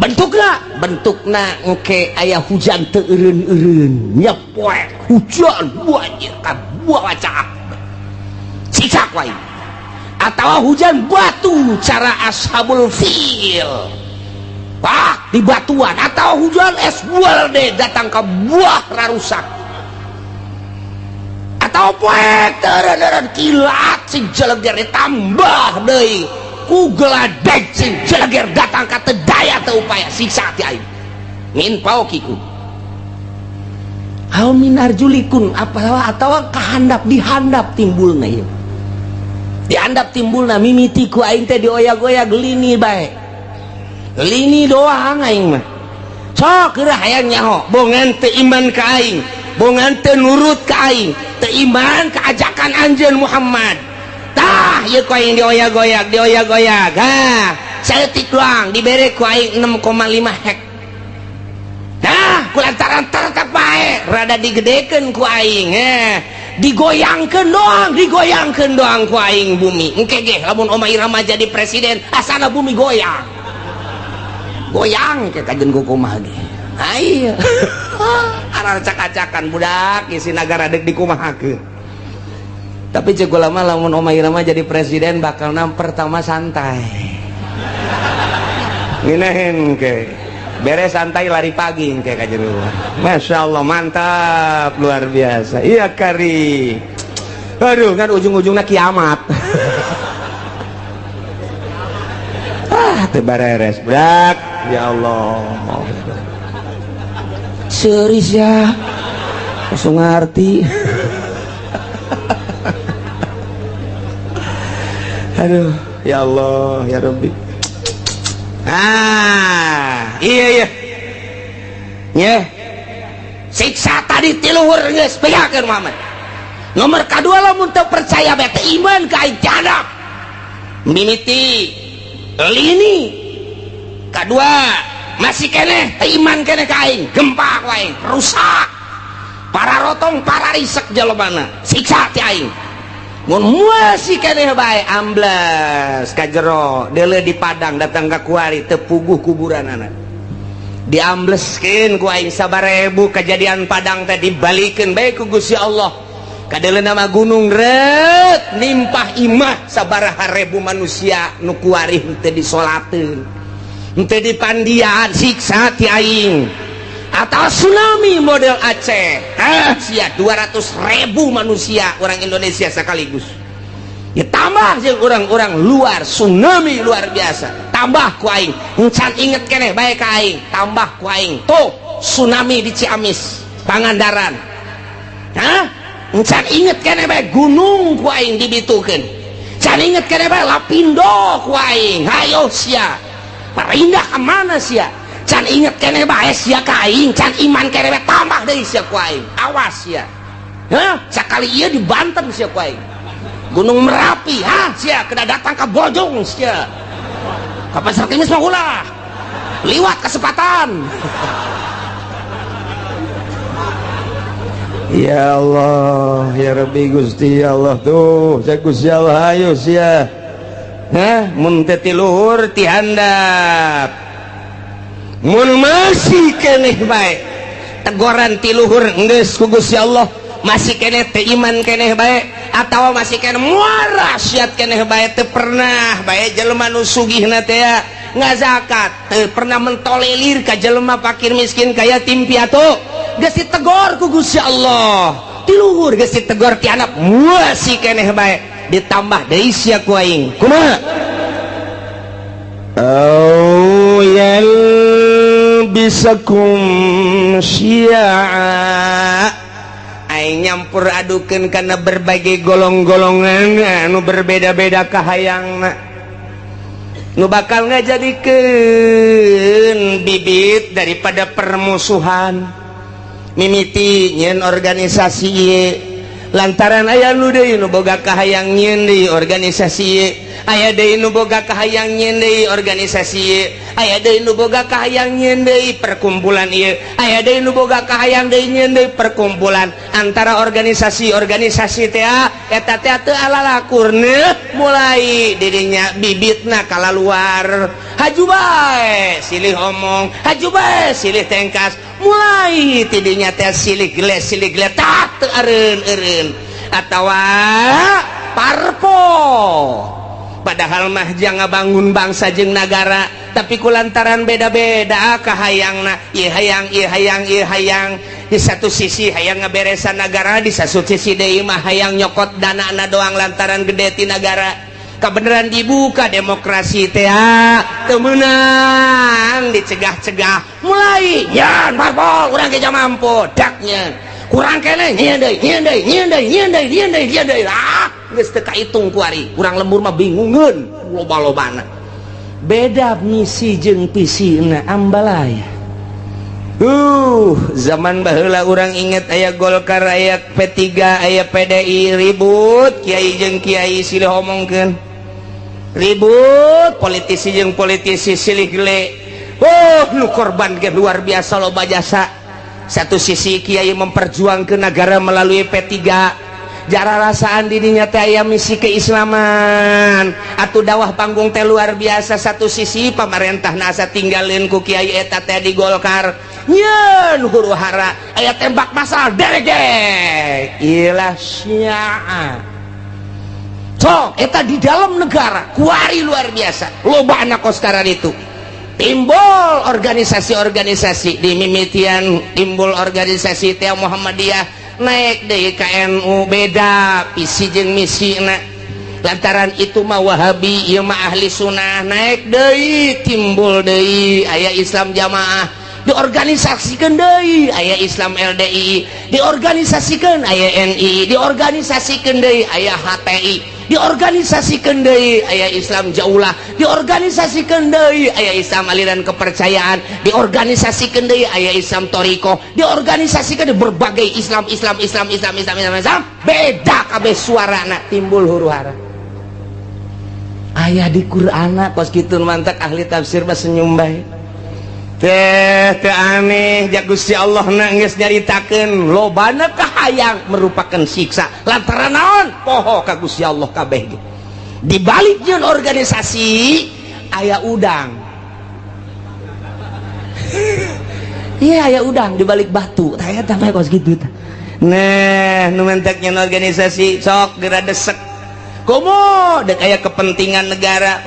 bentukna engke aya hujan teu eureun-eureun nyepoe hujan banjir ka buah wacaa siksa wae atawa hujan batu cara ashabul fil di batuan atau hujan es buah deh datang ke buah rarusak atau poek teren kilat sing jeleger ditambah deui ku geladeg sing jeleger datang ka teu daya teu upaya siksa ti aing min paukiku aw min arjulikun atau kahandap dihandap timbulna ieu diandap timbulna mimiti ku aing teh dioyag-oyag lini bae lini doang aing mah sok geura hayang nyaho bongan teu iman ka aing bongan teu nurut ka aing teu iman ka ajakan anjeun Muhammad tah ieu ku aing dioyag-oyag ha saeutik doang dibere ku aing 6,5 hek nah kulantaran tertek bae rada digedekeun ku aing digoyangkeun doang ku aing bumi engke ge lamun Rhoma Irama jadi presiden asana bumi goyang ke kajen kumaha ge aya arah acak-acakan budak isi nagara dek dikumahakeun tapi cek ulama lamun Rhoma Irama jadi presiden bakal pertama santai nginahin ke beres santai lari pagi kayak kajen luar Masya Allah mantap luar biasa iya kari aduh kan ujung-ujungnya kiamat tebareres berak ya Allah serius ya langsung ngerti aduh ya Allah ya Rabbi iya siksa tadi tiluhur geus bejakeun Muhammad nomor kedua lamun teu percaya bae teu iman ka aing cadap mimiti lini kedua masih keneh teu iman keneh ka aing gempa ku aing rusak para rotong para risek jelebana siksa ti aing mun masih keneh bae amblas ka jero deuleu di padang datang ka kuari teu puguh kuburanana diambleskeun ku aing 1000 kejadian padang teh dibalikeun bae ku Gusti Allah kadeuleu nama gunung ret nimpah imah sabaraha ribu manusia nu kuari teu disolateun teu dipandian siksa ti aing atau tsunami model Aceh sia 200.000 manusia orang Indonesia sekaligus ya tambah jeung orang-orang luar tsunami luar biasa tambah ku aing encan inget keneh bae ka aing tambah ku aing tuh tsunami di Ciamis Pangandaran encan inget keneh bae gunung ku aing dibitukeun can inget keneh bae Lapindo ku aing hayo sia parindah ka mana sia can inget keneh bae sia ka aing can iman keneh bae tambah deui sia ku aing awas sia sakali ieu di Banten sia ku aing Gunung Merapi sia kena datang ke Bojong sia ka Pasar Kemis mah ulah liwat kesempatan ya Allah ya Rabbi Gusti ya Allah tuh saya Gusti Allah ayo sia mun teh ti luhur ti handap mun masih keneh bae teguran ti luhur geus ku Gusti Allah masih keneh teu iman keneh bae atawa masih keneh muara syat keneh bae teu pernah bae jelema nu sugihna teh ngazakat teu pernah mentolelir ka jelema fakir miskin ka yatim piatu geus ditegor ku Gusti Allah ti luhur geus ditegor ti anak masih keneh bae ditambah deui sia ku aing kumaha oh yalbisakum syi'a aing nyampur adukeun kana berbagai golong-golongan anu berbeda-beda kahayangna nu bakal ngajadikeun bibit daripada permusuhan mimiti nyeun organisasi ieu lantaran aya nu deui nu boga kahayang nyieun deui organisasi ieu aya deui nu boga kahayang nyieun deui organisasi ieu aya deui nu boga kahayang nyieun deui perkumpulan ieu aya deui nu boga kahayang deui nyieun deui perkumpulan antara organisasi teh eta teh teu alalakurna mulai didinya bibitna kalaluar haju bae silih omong haju bae silih tengkas mulai tidinya teh silih gele tah teu eureun atawa parpo padahal mah jangan bangun bangsa jeung nagara tapi kulantaran beda-beda kahayangna ieu hayang di satu sisi hayang ngaberesan negara di satu sisi deui mah hayang nyokot danana doang lantaran gede ti negara kebenaran dibuka demokrasi teh teu meunang dicegah-cegah mulai nyan parpol urang ge mampu daknya kurang keneh nyieun deui geus teu kahitung kuari urang lembur mah bingungeun loba-lobana beda misi jeung visina ambalaya. Zaman baheula urang inget aya Golkar aya P3 aya PDI ribut kiai jeung kiai silih omongkeun ribut politisi jeung politisi silih gele nu korban ge luar biasa loba jasa. Satu sisi kiai memperjuangkan negara melalui P3 jara rasaan dirinya teh aya misi keislaman atuh dakwah panggung teh luar biasa. Satu sisi pamarentah asa tinggalin ku kiai eta teh di Golkar nyeun huru hara aya tembak masal derege ilah syiah sok eta di dalam negara kuari luar biasa loba anak koskaran itu timbul organisasi-organisasi di mimitian timbul organisasi teh Muhammadiyah naik deui ka NU beda visi jeung misina lantaran itu mah Wahabi ieu mah ahli sunnah naik deui timbul deui aya Islam Jamaah diorganisasikan deui aya Islam LDI diorganisasikan aya NI diorganisasikan deui aya HTI diorganisasikan deui aya Islam Jaulah diorganisasikan deui aya Islam aliran kepercayaan diorganisasikan deui aya Islam Thariqah diorganisasikan berbagai Islam beda kabeh suarana timbul huru-hara aya di Qur'ana kos kitu mantak ahli tafsir mah senyum bae teh aneh ja Gusti Allah geus nyaritakeun lobana kahayang merupakan siksa lantaran naon poho ka Gusti Allah kabeh di balik jeung organisasi aya udang iya aya udang di balik batu tah eta mah kos kitu tah nah nu mentek nyen organisasi sok geura desek komo dek aya kepentingan negara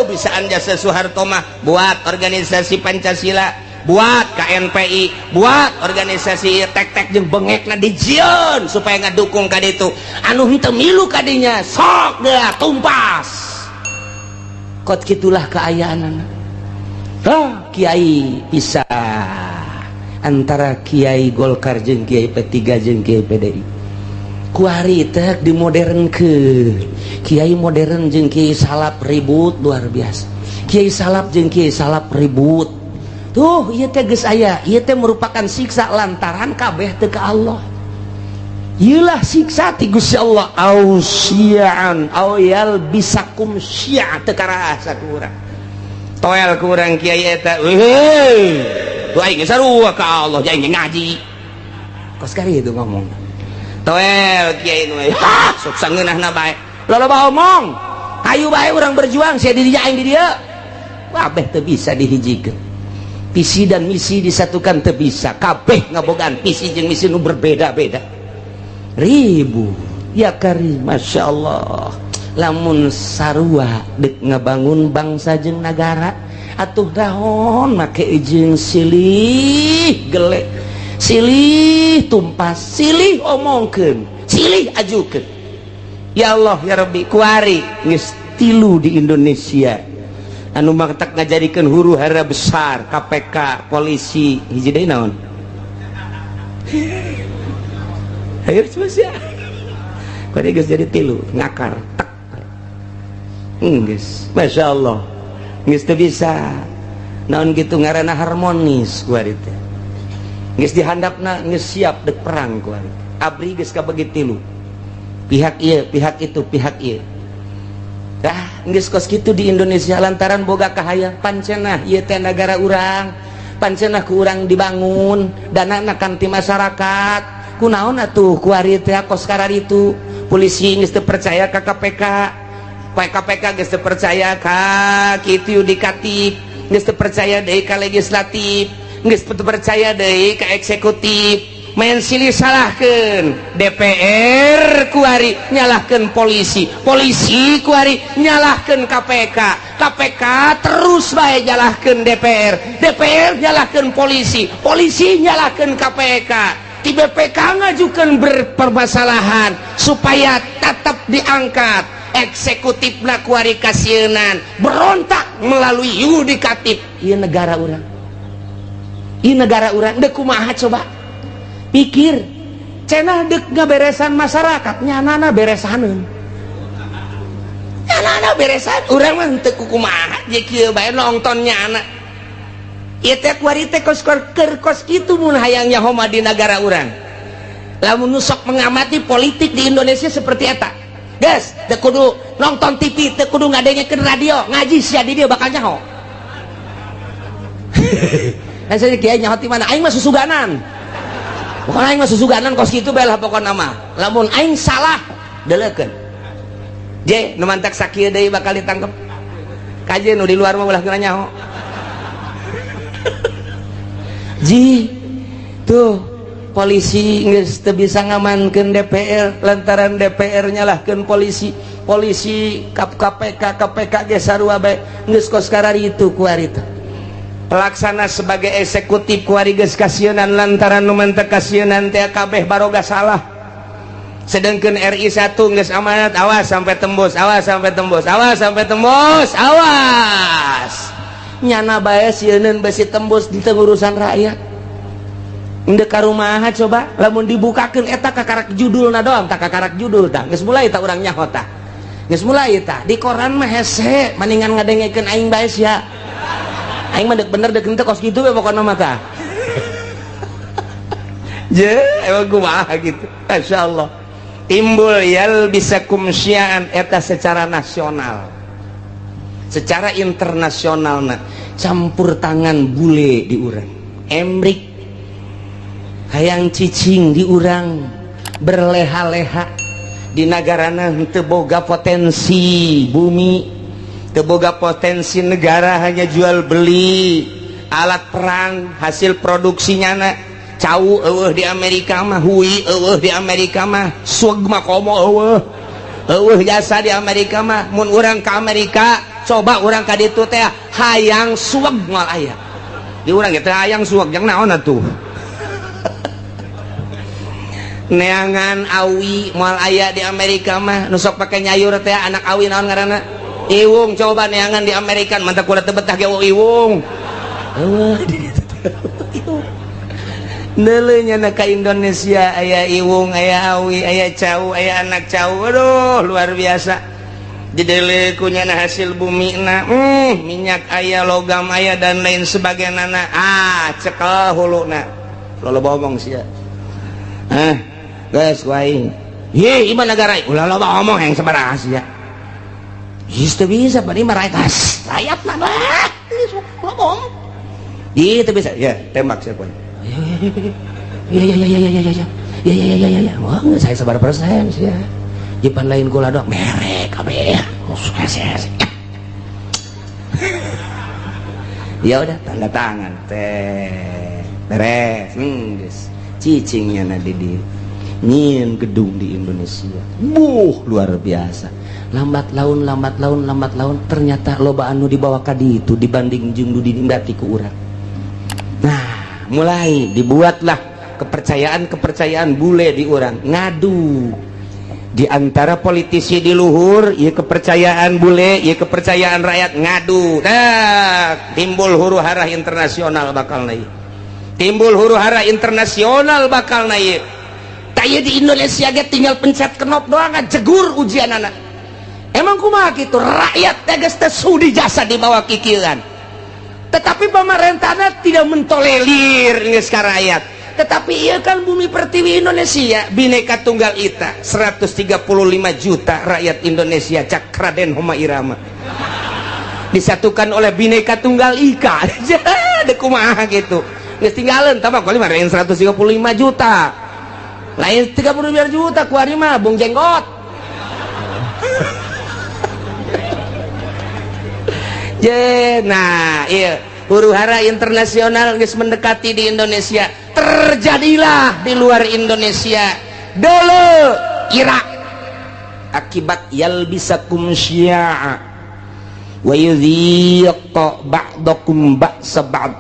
bisaan jasa Soeharto mah buat organisasi Pancasila buat KNPI buat organisasi tek-tek jeung bengekna dijieun supaya ngadukung ka ditu anu henteu milu kadinya sok deuh tumpas kot kitulah kaayaanana kiai pisah antara kiai Golkar jeung kiai P3 jeung kiai PDI kuari teh dimodernkeun kiai modern jeung kiai salap ribut luar biasa kiai salap jeung kiai salap ribut tuh ieu teh geus aya ieu teh merupakan siksa lantaran kabeh teu ka Allah ieulah siksa ti Gusti Allah ausian au yal bisakum syi'a teu karasa ku urang toel ku urang kiai eta heuh tuh aing sarua ka Allah jeung ngaji kos kari itu ngomong toel kiai nu sok sangeunahna bae loba omong hayu bae urang berjuang sia di dieu aing di dieu kabeh teu bisa dihijikeun visi dan misi disatukan teu bisa kabeh ngabogaan visi jeung misi nu berbeda-beda ribu ya karim masyaallah lamun sarua deuk ngabangun bangsa jeung nagara atuh naon make jeung silih gele silih tumpas silih omongkeun silih ajukeun ya Allah ya Rabbi kuari geus 3 di Indonesia anu maktak ngajadikeun huru hara besar KPK polisi hiji deui naon hayu sia kuari geus jadi 3 ngakar tek geus masyaallah geus teu bisa naon kitu ngaranna harmonis kuari teh geus dihandapna geus siap dek perang kuari abri geus kabagi 3 pihak iya pihak itu pihak iya geus kos kitu di Indonesia lantaran boga kahayang pancenah ieu teh negara urang pancenah ku urang dibangun danana kan ti masyarakat kunaon atuh kuari teh kos kararitu polisi geus teu percaya ka KPK KPK geus teu percaya ka kitu yudikatif geus teu percaya deui ka legislatif geus teu percaya deui ka eksekutif main silih salahkeun DPR kuari nyalahkeun polisi polisi kuari nyalahkeun KPK KPK terus bae nyalahkeun DPR DPR nyalahkeun polisi polisi nyalahkeun KPK ti BPK ngajukeun berpermasalahan supaya tetap diangkat eksekutifna kuari kasienan berontak melalui yudikatif ieu negara urang deuk kumaha coba pikir cenah dek ngaberesan masyarakat nyanana beresaneun mana beresan urang mah teu kumaha je kieu bae nontonnya anak ieu teh kuari teh kos kitu mun hayang nyaho di negara urang lamun nu sok mengamati politik di Indonesia seperti eta geus teu kudu nonton TV teu kudu ngadengekeun radio ngaji sia di dieu bakal nyaho dan saya kieu nyaho ti mana aing mah susuganan bukan aing mah susuganan kos kitu bae lah pokona mah lamun aing salah deleukeun je nu mantak sakieu deui bakal ditangkep kaje nu di luar mah ulah kena nyaho ji tuh polisi geus teu bisa ngamankeun DPR lantaran DPR nyalahkeun polisi KPK ge sarua bae geus kos karari itu kuari teh pelaksana sebagai eksekutif kuari geus kasienan lantaran nu mantak kasienan teh kabeh baroga salah sedangkan RI 1 geus amanat awas sampai tembus nyana bae sieun besi tembus di urusan rakyat endeu ka rumaha coba lamun dibukakeun eta kakarak judulna doang tak kakarak judul tah geus mulai tah urang nyaho tah geus mulai tah di koran mah hese mendingan ngadengekeun aing bae sia aing mah deuk bener deuk henteu kos kitu we pokona mah tah je emang kumaha gitu masyaallah timbul yalbisakum syi'an eta secara nasional secara internasional na campur tangan bule di urang emrik hayang cicing di urang berleha-leha di nagarana teu boga potensi bumi teu boga potensi negara hanya jual beli alat perang hasil produksinya na cau eueuh di Amerika mah hui eueuh di Amerika mah swag mah komo eueuh jasa di Amerika mah mun urang ka Amerika coba urang ka ditu teh hayang swag moal aya di urang teh hayang swag jeung naon atuh neangan awi moal aya di Amerika mah nu sok pake nyayur teh anak awi naon ngaranna iwung coba neangan di Amerika mantap kuda teu betah ge iwung eueuh nelenya na ka Indonesia aya iwung aya awi aya cau aya anak cau aduh luar biasa didele kunyana hasil bumi na minyak aya logam aya dan lain sebagainya cekel huluna lo ngomong sia guys waing ye iman negara ulah lo ngomong yang sabaraha sia geus teu bisa bari mah rakyat rakyat mah ngomong ieu teu bisa ya tembak sia poin ya wah saya sebar persen sih ya jipan lain gula dok merek kabeh ya udah tanda tangan teh beres geus cicingnya na di nyin gedung di Indonesia luar biasa lambat laun ternyata loba anu dibawa ka ditu dibanding jeung nu dinimbati ku urang nah mulai dibuatlah kepercayaan bule di orang ngadu di antara politisi di luhur ieu kepercayaan bule ieu kepercayaan rakyat ngadu timbul huru-hara internasional bakal naik taya di Indonesia ge tinggal pencet knop doang jegur ujian anak emang kumaha kitu rakyat teh geus teu sudi jasa di bawah kikieuan tetapi pemerintahnya tidak mentolerir geus ka rakyat tetapi ieu kan bumi pertiwi Indonesia Bhinneka Tunggal Ika 135 juta rakyat Indonesia cak Raden Homa Irama disatukan oleh Bhinneka Tunggal Ika dek kumaha gitu geus tinggalin tambah kali mah 135 juta lain 35 juta kuari mah bung jenggot nah iya huru-hara internasional geus mendekati di Indonesia terjadilah di luar Indonesia dulu Irak akibat yalbisakum syi'a wa yudhiqa ba'dakum ba'sa ba'd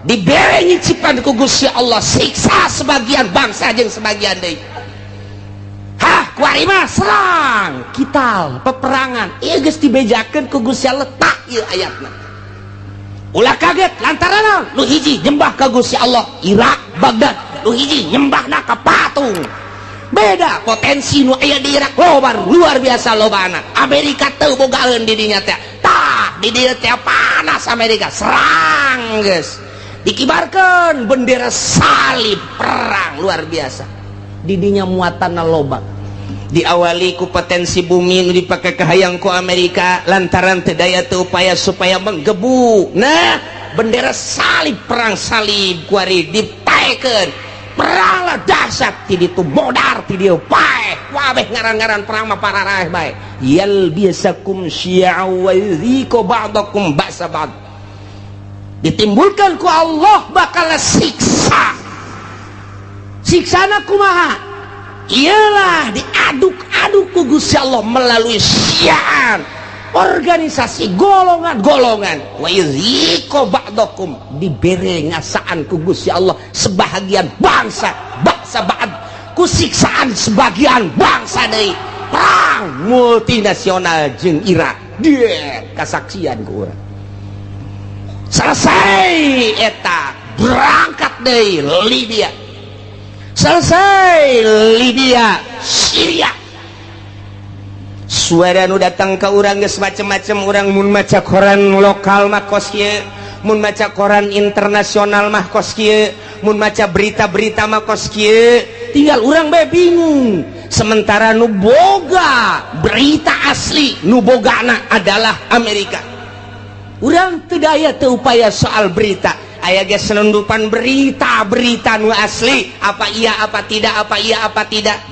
dibere nyicipan ku Gusti Allah siksa sebagian bangsa jeung sebagian deui kuari mah serang kital peperangan ieu geus dibejakeun ku Gusti Allah tak ieu ayatna ulah kaget lantaran nu hiji nyembah ka Gusti Allah Irak Baghdad nu hiji nyembahna ka patung beda potensi nu aya di Irak lobar luar biasa lobana. Amerika teu bogaeun di dinya teh tah di dieu teh panas Amerika serang geus dikibarkeun bendera salib perang luar biasa di dinya muatanna loba. Diawali ku potensi bumi nu dipake kahayang ku Amerika lantaran teu daya teu upaya supaya menggebu. Nah bendera salib perang salib kuari dipaekeun perang lah dahsyat ti ditu modar ti dieu pae wabeh ngaran-ngaran perang mah pararaeh bae yal biasakum syi'a wa yudhiqu ba'dakum ba'sa ba'd. Ditimbulkan ku Allah bakal siksa. Siksana kumaha? Ialah diaduk-aduk ku Gusti Allah melalui syi'an organisasi golongan-golongan wa yudhiqu ba'dakum dibere ngasaan ku Gusti Allah sebahagian bangsa ba'd ku siksaan sebagian bangsa deui perang multinasional jeung Irak dia kasaksian ku urang selesai eta berangkat deui Libya selesai Libya Syria suara nu datang ke urang geus macem-macem urang mun maca koran lokal mah kos kieu mun maca koran internasional mah kos kieu mun maca berita-berita mah kos kieu tinggal urang bae bingung sementara nu boga berita asli nu bogana adalah Amerika. Urang teu daya teu upaya soal berita aya ge selundupan berita-berita nu asli apa iya apa tidak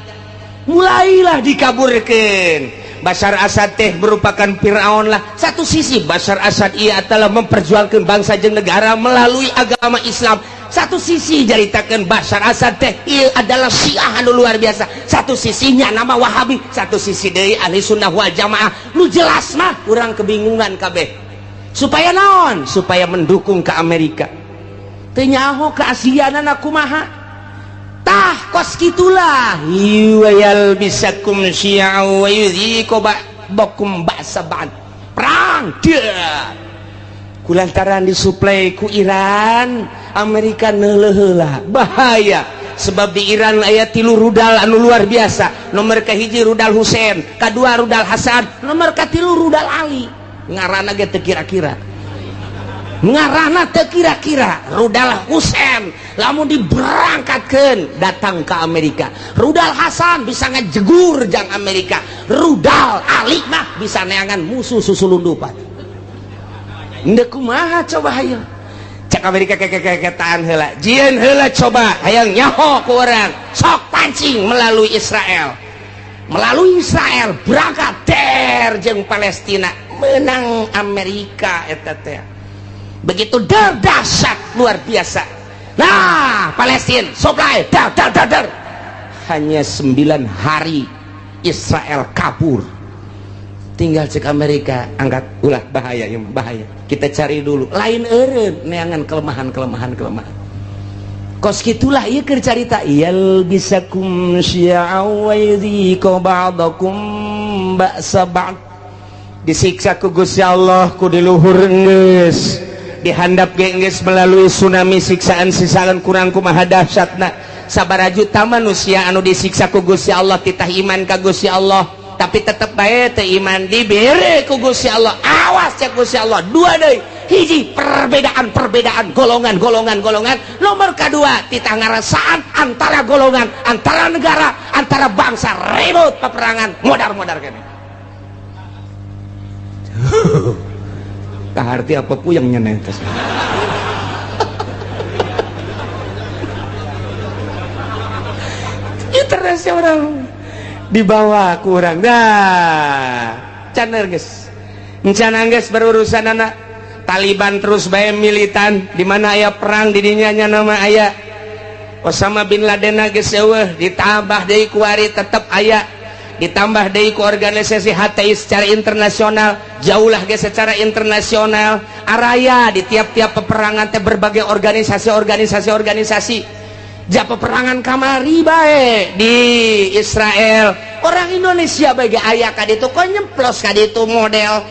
mulailah dikaburkeun. Bashar Assad teh merupakan Fir'aun lah. Satu sisi Bashar Assad ia adalah memperjuangkan bangsa jeung negara melalui agama Islam. Satu sisi jaritakeun Bashar Assad teh ia adalah Syiah anu luar biasa. Satu sisinya nama Wahabi, satu sisi deui Ahli Sunnah wal Jamaah. Nu jelas mah urang kebingungan kabeh. Supaya naon? Supaya mendukung ke Amerika. Teu nyaho keaslianana kumaha? Tah kos gitulah yal bisakum syi'a wa yudhiqu ba'dakum ba'sa ba'd perang dia kulantaran disuplai ku Iran Amerika neuleuh heula bahaya sebab di Iran aya 3 rudal anu luar biasa nomor kahiji rudal Husein kadua rudal Hasan nomor katilu rudal Ali ngaranna ge teu kira-kira ngarana teu kira-kira rudal Husein lamun diberangkatkeun datang ke Amerika rudal Hasan bisa ngajegur jang Amerika rudal Ali mah bisa neangan musuh susulundupan ndeu kumaha coba hayu cek Amerika kekeketaan heula jieun heula coba hayang nyaho ku urang sok pancing melalui Israel berangkat der jeung Palestina menang Amerika eta teh begitu dahsyat luar biasa. Nah Palestina supply dar hanya 9 hari Israel kabur tinggal cek Amerika angkat ulah bahaya kita cari dulu lain eureun neangan kelemahan kos gitulah ieu keur carita yal bisakum syi'a wa yudhiqu ba'dakum ba'sa ba'd disiksa ku Gusti Allah ku diluhur geus dihandap geus melalui tsunami siksaan kurang kumaha dahsyatna sabaraha juta manusia anu disiksa ku Gusti Allah titah iman ka Gusti Allah tapi tetep bae teu iman dibere ku Gusti Allah awas cek Gusti Allah dua deui hiji perbedaan golongan nomor kedua titah ngarasaan antara golongan antara negara antara bangsa ribut peperangan modar kene kaharti apa puyang nyeneh tes interest orang dibawa kurang dah caner guys encana guys berurusan anak Taliban terus bae militan di mana aya perang di dinya nama aya Osama bin Laden geus eueuh ditambah deui kuari tetep aya ditambah deui ku organisasi HTI secara internasional jauhlah ge secara internasional araya di tiap-tiap peperangan teh berbagai organisasi ja peperangan kamari bae di Israel orang Indonesia bagi aya ka ditu kok nyemplos ka ditu model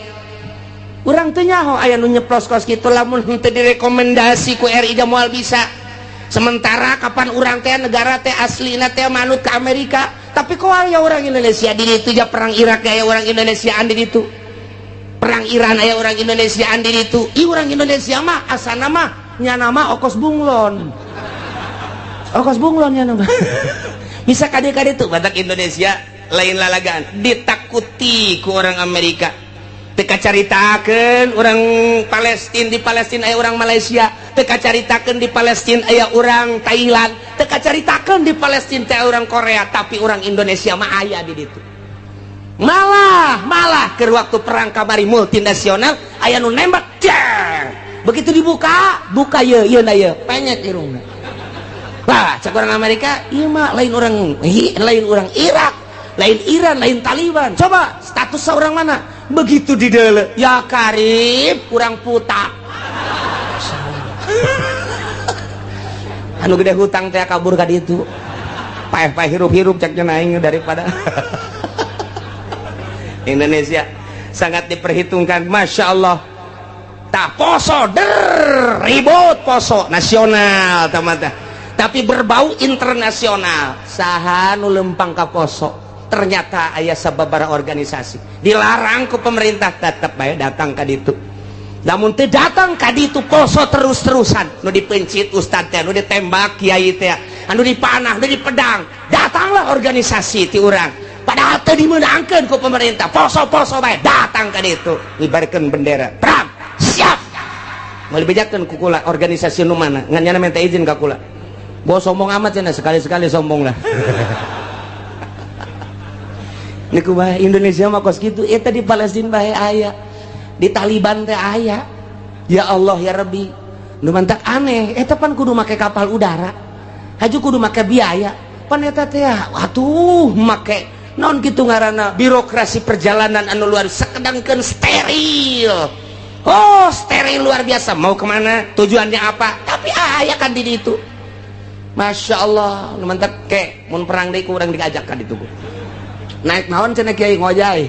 urang teu nyaho aya nu nyeplos kos kitu lamun teu direkomendasi ku RI moal bisa sementara kapan urang teh negara teh aslina teh manut ke Amerika Tapi kok aya orang Indonesia di ditu ja perang Irak aya orang Indonesiaan di ditu. Perang Iran aya orang Indonesiaan di ditu. Ih orang Indonesia mah asana mah nya nama Okos Bunglon. Okos Bunglon nya nama. Bisa kade-kade tuh batak Indonesia lain lalagaan ditakuti ku orang Amerika. Teka caritakeun orang Palestina, di Palestina aya orang Malaysia. Teka caritakeun di Palestina aya orang Thailand. Teka caritakeun di Palestina teh orang Korea, tapi orang Indonesia mah aya di ditu. Malah ke waktu perang kamari multinasional aya nu nembak cer. Begitu dibuka ieu na ieu penyek irungna. Wah, cak orang Amerika ieu mah lain orang Irak, lain Iran, lain Taliban. Coba status seorang mana? Begitu di deule ya karib kurang puta. Anu gede hutang teh kabur ka ditu. Paeh-paeh hirup-hirup cak aing daripada Indonesia sangat diperhitungkan, masya Allah. Tak poso ribut poso nasional teman-teman, tapi berbau internasional. Saha nu lempang ka poso ternyata aya sababaraha organisasi dilarang ku pemerintah, tetep bae datang ka ditu. Namun teu datang ka ditu poso terus-terusan, nu dipencit ustad teh, nu ditembak kiai teh, anu dipanah, nu dipedang, datanglah organisasi ti urang. Padahal teu dimenangkeun ku pemerintah, poso-poso bae datang ka ditu, ngibarkeun bendera perang siap. Mau dibejakeun ku kula organisasi nu mana ngan nyana minta izin ka kula. Bos sombong amat cenah, sekali-sekali sombong lah. Niku bae Indonesia mah kos kitu, eta di Palestina bae aya, di Taliban teh aya. Ya Allah ya Rabbi, nu mantak aneh eta pan kudu make kapal udara, haju kudu make biaya pan eta teh atuh make non gitu ngaranna birokrasi perjalanan anu luar sakedangkeun steril. Oh steril luar biasa, mau kemana tujuannya apa, tapi aya kan di ditu. Masya Allah, nu mantak ke mun perang deui ku urang diajak ka ditu. Naik naon cenah kiai ngojay.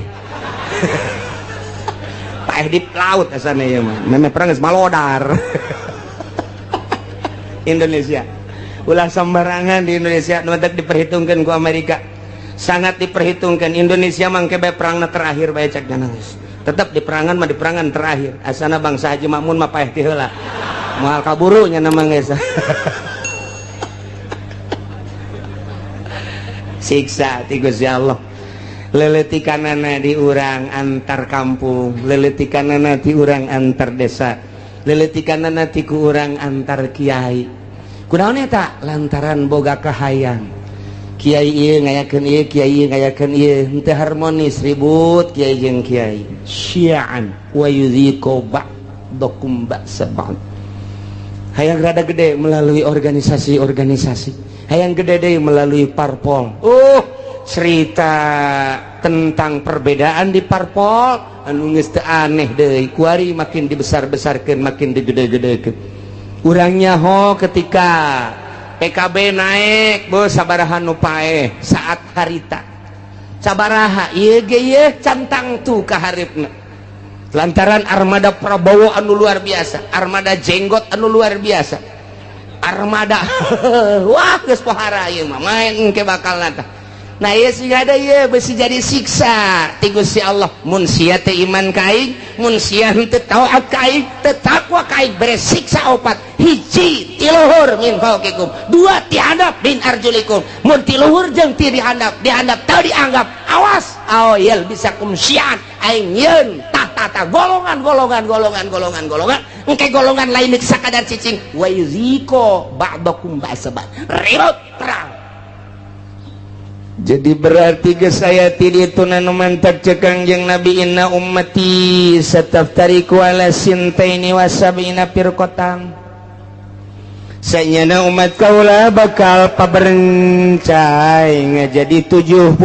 Paeh di laut asana ieu mah. Meme perang geus malodar. Indonesia. Ulah sembarangan di Indonesia nu mantak diperhitungkeun ku Amerika. Sangat diperhitungkan. Indonesia mangke bae perangna terakhir bae cak nangis. Tetap di perangan mah di perangan terakhir. Asana bangsa Haji Makmun mah paeh ti heula. Moal kaburu nya nama geus. Siksa ti Gusti Allah. Leletikanana di urang antar kampung, leletikanana ti urang antar desa, leletikanana ti ku urang antar kiai. Kunaon eta? Lantaran boga kahayang. Kiai ieu ngayakeun ieu, kiai ieu ngayakeun ieu, henteu harmonis, ribut kiai jeung kiai. Syi'an wa yudhiqu ba'dakum ba'sa ba'd. Hayang rada gede melalui organisasi-organisasi. Hayang gede deui melalui parpol. Cerita tentang perbedaan di parpol anu geus teu aneh deui, kuari makin dibesar-besarkeun, makin digede-gedekeun. Urangnya ho ketika PKB naik, beuh sabaraha nu paeh saat harita. Sabaraha ieu ge ieu cantang tu ka haripna. Lantaran armada Prabowo anu luar biasa, armada jenggot anu luar biasa. Armada wah geus pohara ieu mah main engke bakal nata. Nah ieu siga ada ieu beusi jadi siksa ti Gusti Allah. Mun sia teu iman ka aing, mun sia henteu taat ka aing, teu takwa ka aing, bere siksa opat. Hiji ti luhur min fauqikum, dua ti handap min arjulikum. Mun ti luhur jeung ti dihandap teu dianggap, awas aoyel bisa kumsian aing yeun tata golongan engke golongan lain sakadar cicing wa yuziko ba'dakum ba'sabat ribut perang. Jadi berarti ke saya tidak itu nanu mantap cekang jeung Nabi inna ummati sataftariku ala sintaini wa sab'ina firqatan. Sayyana umat kaula bakal paberencai ngajadi 72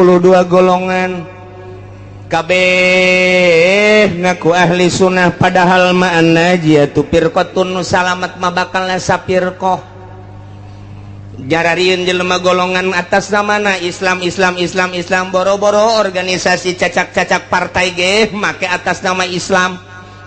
golongan. Kabeh ngaku ahli sunnah padahal ma'an najiyatu firqatun salamat mah bakal sapirqah. Jararieun jelema golongan atas namana Islam boro-boro organisasi cacak-cacak partai ge make atas nama Islam.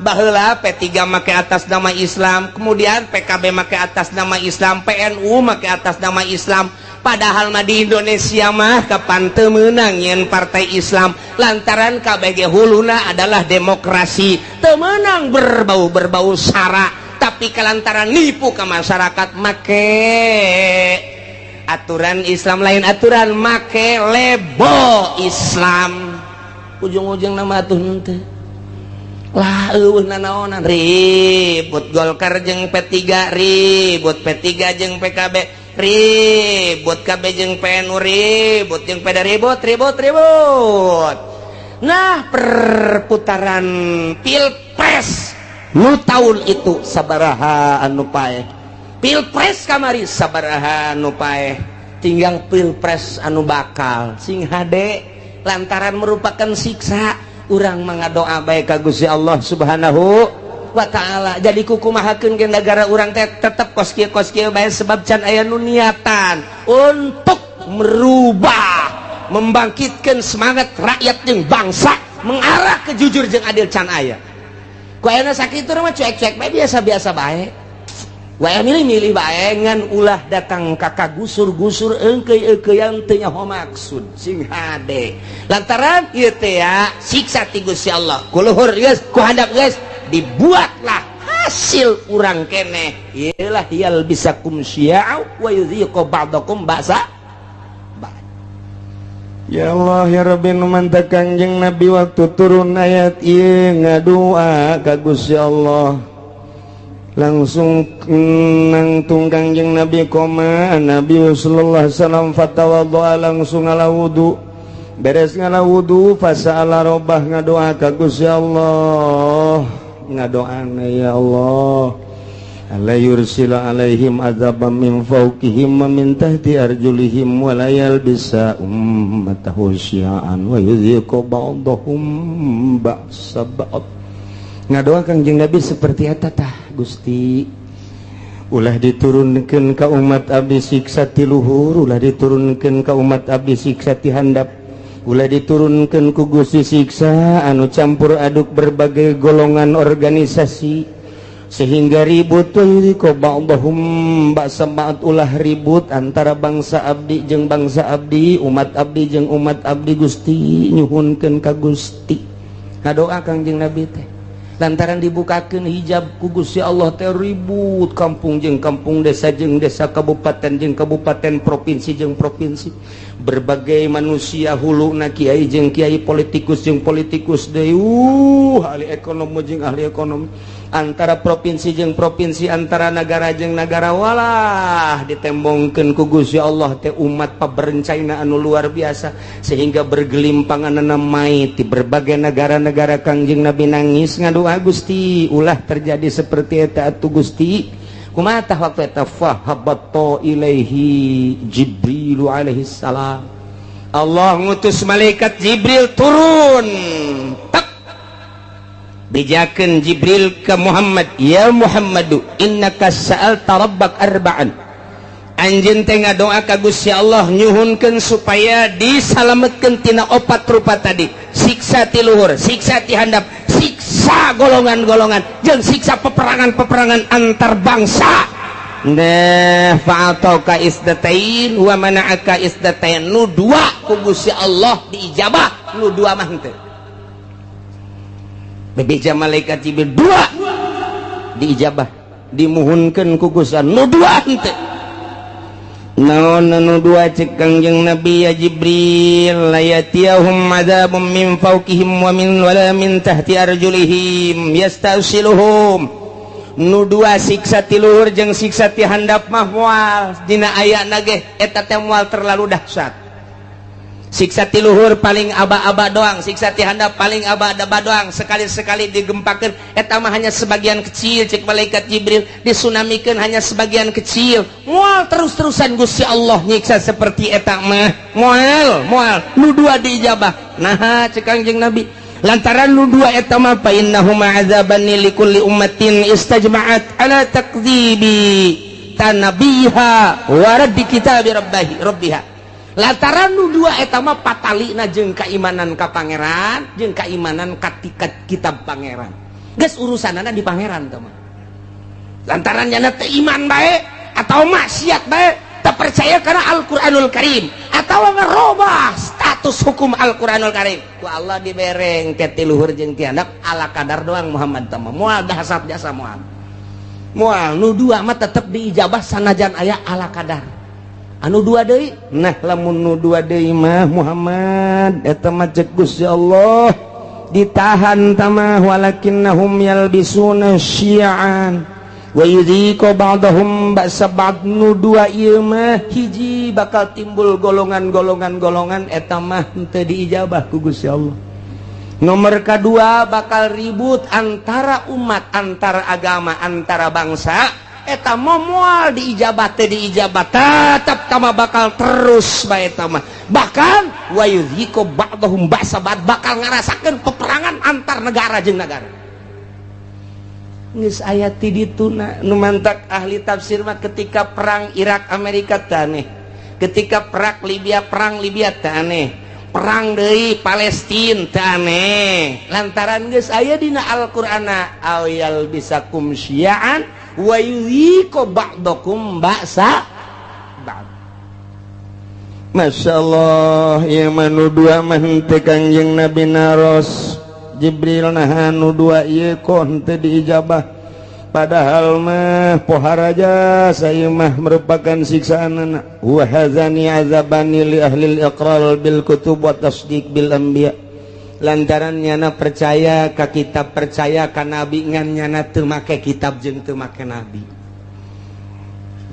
Baheula P3 make atas nama Islam, kemudian PKB make atas nama Islam, PNU make atas nama Islam, padahal mah di Indonesia mah kapan teu meunang nyen partai Islam lantaran kabeh huluna adalah demokrasi teu meunang berbau sara tapi kelantaran nipu ke masyarakat make aturan Islam lain aturan make lebo Islam ujung-ujung nama atuh henteu lah nanaonan ribut Golkar jeung P3 ribut P3 jeung PKB ribut KB jeung PNU ribut jeung PDA ribut. Nah perputaran pilpres nu tahun itu sabaraha anu paeh pilpres kamari sabaraha anu paeh tinggal pilpres anu bakal sing hade lantaran merupakan siksa urang mengadoa baik ka Gusti Allah Subhanahu wa ta'ala jadi kukumahakeun ke negara urang teh tetep kos kieu bae sebab can aya nu niatan untuk merubah membangkitkan semangat rakyat jeung bangsa mengarah ke jujur jeung adil can aya ku ayeuna sakitu mah cuek-cuek bae biasa-biasa bae wae milih-milih bae ngan ulah datang ka gusur-gusur eungkeuy-eungkeuyan teu nyaho maksud sing hade lantaran ieu teh ya siksa ti Gusti Allah ku luhur geus ku handap geus dibuatlah hasil urang keneh ieulah yal bisakum syia'u wa yudhiqu ba'dakum ba'sa ya Allah ya Rabbi nu mantap Kangjeng Nabi waktu turun ayat ieu ngadua ka Gusti Allah langsung nangtung Kangjeng Nabi koma Nabi sallallahu alaihi wasallam fatawaddoa langsung ala wudu beres ngala wudu fasa'ala rabbah ngadoa ka Gusti Allah ngadoana ya Allah alla yursila alaihim adzabam min fawqihim wa min tahti arjulihim wa la yalbisa ummatahu syi'an wa yudhiqu ba'dahum ba'sa ba'd ngadoa Kangjeng Nabi seperti eta tah Gusti ulah diturunkeun ka umat abdi siksa ti luhur ulah diturunkeun ka umat abdi siksa ti handap ulah diturunkeun ku Gusti siksa anu campur aduk berbagai golongan organisasi sehingga ribut ko ba'dahum ba'sa ba'd ulah ribut antara bangsa abdi jeung bangsa abdi umat abdi jeung umat abdi Gusti nyuhunkeun ka Gusti ngadoa Kangjeng Nabi teh lantaran dibukakeun hijab ku Gusti Allah teh ribut kampung jeung kampung desa jeung desa kabupaten jeung kabupaten provinsi jeung provinsi berbagai manusia huluna kiai jeung kiai politikus jeung politikus deui ahli ekonomi jeung ahli ekonomi antara provinsi jeung provinsi antara negara jeung negara walah ditembongkeun ku Gusti Allah teh umat paberencana anu luar biasa sehingga bergelimpanganna mai ti berbagai negara-negara Kangjeng Nabi nangis ngadoa Gusti ulah terjadi seperti eta atuh Gusti kumaha tah waktu eta fahabato ilaihi Jibril alaihi salam Allah ngutus malaikat Jibril turun bijakeun Jibril ke Muhammad ya Muhammadu innaka sa'alta rabbak arba'an anjeun teh ngadoa ka Gusti Allah nyuhunkeun supaya disalametkeun tina opat rupa tadi siksa ti luhur siksa ti handap siksa golongan-golongan jeung siksa peperangan-peperangan antar bangsa nah fa'atauka isdatain wa mana'aka isdatain nu dua ku Gusti Allah diijabah nu dua mah henteu bebeja malaikat Jibril dua diijabah dimuhunkeun ku Gusti nu dua henteu naon nu dua cek Kangjeng Nabi ya Jibril layatiyahum adzabum min fawqihim wa min tahti arjulihim yastasiluhum nu dua siksa ti luhur jeung siksa ti handap mah moal dina ayana ge eta teh moal terlalu dahsyat siksa ti luhur paling aba-aba doang siksa ti handap paling aba-aba doang sekali-sekali digempakeun eta mah hanya sebagian kecil cek malaikat Jibril disunamikeun hanya sebagian kecil moal terus-terusan Gusti Allah nyiksa seperti eta mah moal nu dua diijabah nah cek Kangjeng Nabi lantaran nu dua eta mah fa innahuma adzaban likulli ummatin istajma'at ala takdzibi tanabiha wa raddi kitabi rabbiha lantaran nu dua eta mah patalina jeung keimanan ka pangeran jeung keimanan ka kitab pangeran geus urusanana di pangeran teh mah lantaran nya teh iman bae atau maksiat bae teu percaya karena Al-Quranul Karim atau ngerubah status hukum Al-Quranul Karim ku Allah dibereng ke tiluhur jeung tiandap ala kadar doang Muhammad tama moal dahsat jasa moal nu dua mah tetep diijabah sanajan aya ala kadar anu dua deui nah lamun nu dua deui mah Muhammad eta mah ceuk Gusti Allah ditahan tamah walakinnahum yalbisuna syi'an wa yudhiqu ba'dahum ba'sa ba'd nu dua ieu mah hiji bakal timbul golongan-golongan eta mah teu diijabah ku Gusti Allah. Nomor kedua bakal ribut antara umat, antara agama, antara bangsa eta moal diijabah teu diijabah tetep tama bakal terus bae eta mah. Bahkan wa yudhiqu ba'dahum ba'sa ba'd bakal ngarasakeun peperangan antar negara jeung negara. Geus aya ti ditu nu mantak ahli tafsir mah ketika perang Irak Amerika taneh, ketika perang Libya taneh, perang deui Palestina taneh, lantaran geus aya dina Al-Qur'ana ayal bisakum syi'an wa yuhiqu ba'dakum ba'sa ba'd. Masyaallah ieu mah nu dua mah teu Kangjeng Nabi naros Jibril nah anu dua ieu kok henteu diijabah padahal mah poharaja saya mah merupakan siksaan wa hazani azabani li ahli al-iqrar bil kutub wa tasdiq bil anbiya lantaran nyana percaya ka kitab percaya ka nabi ngan nyana teu make kitab jeung teu make nabi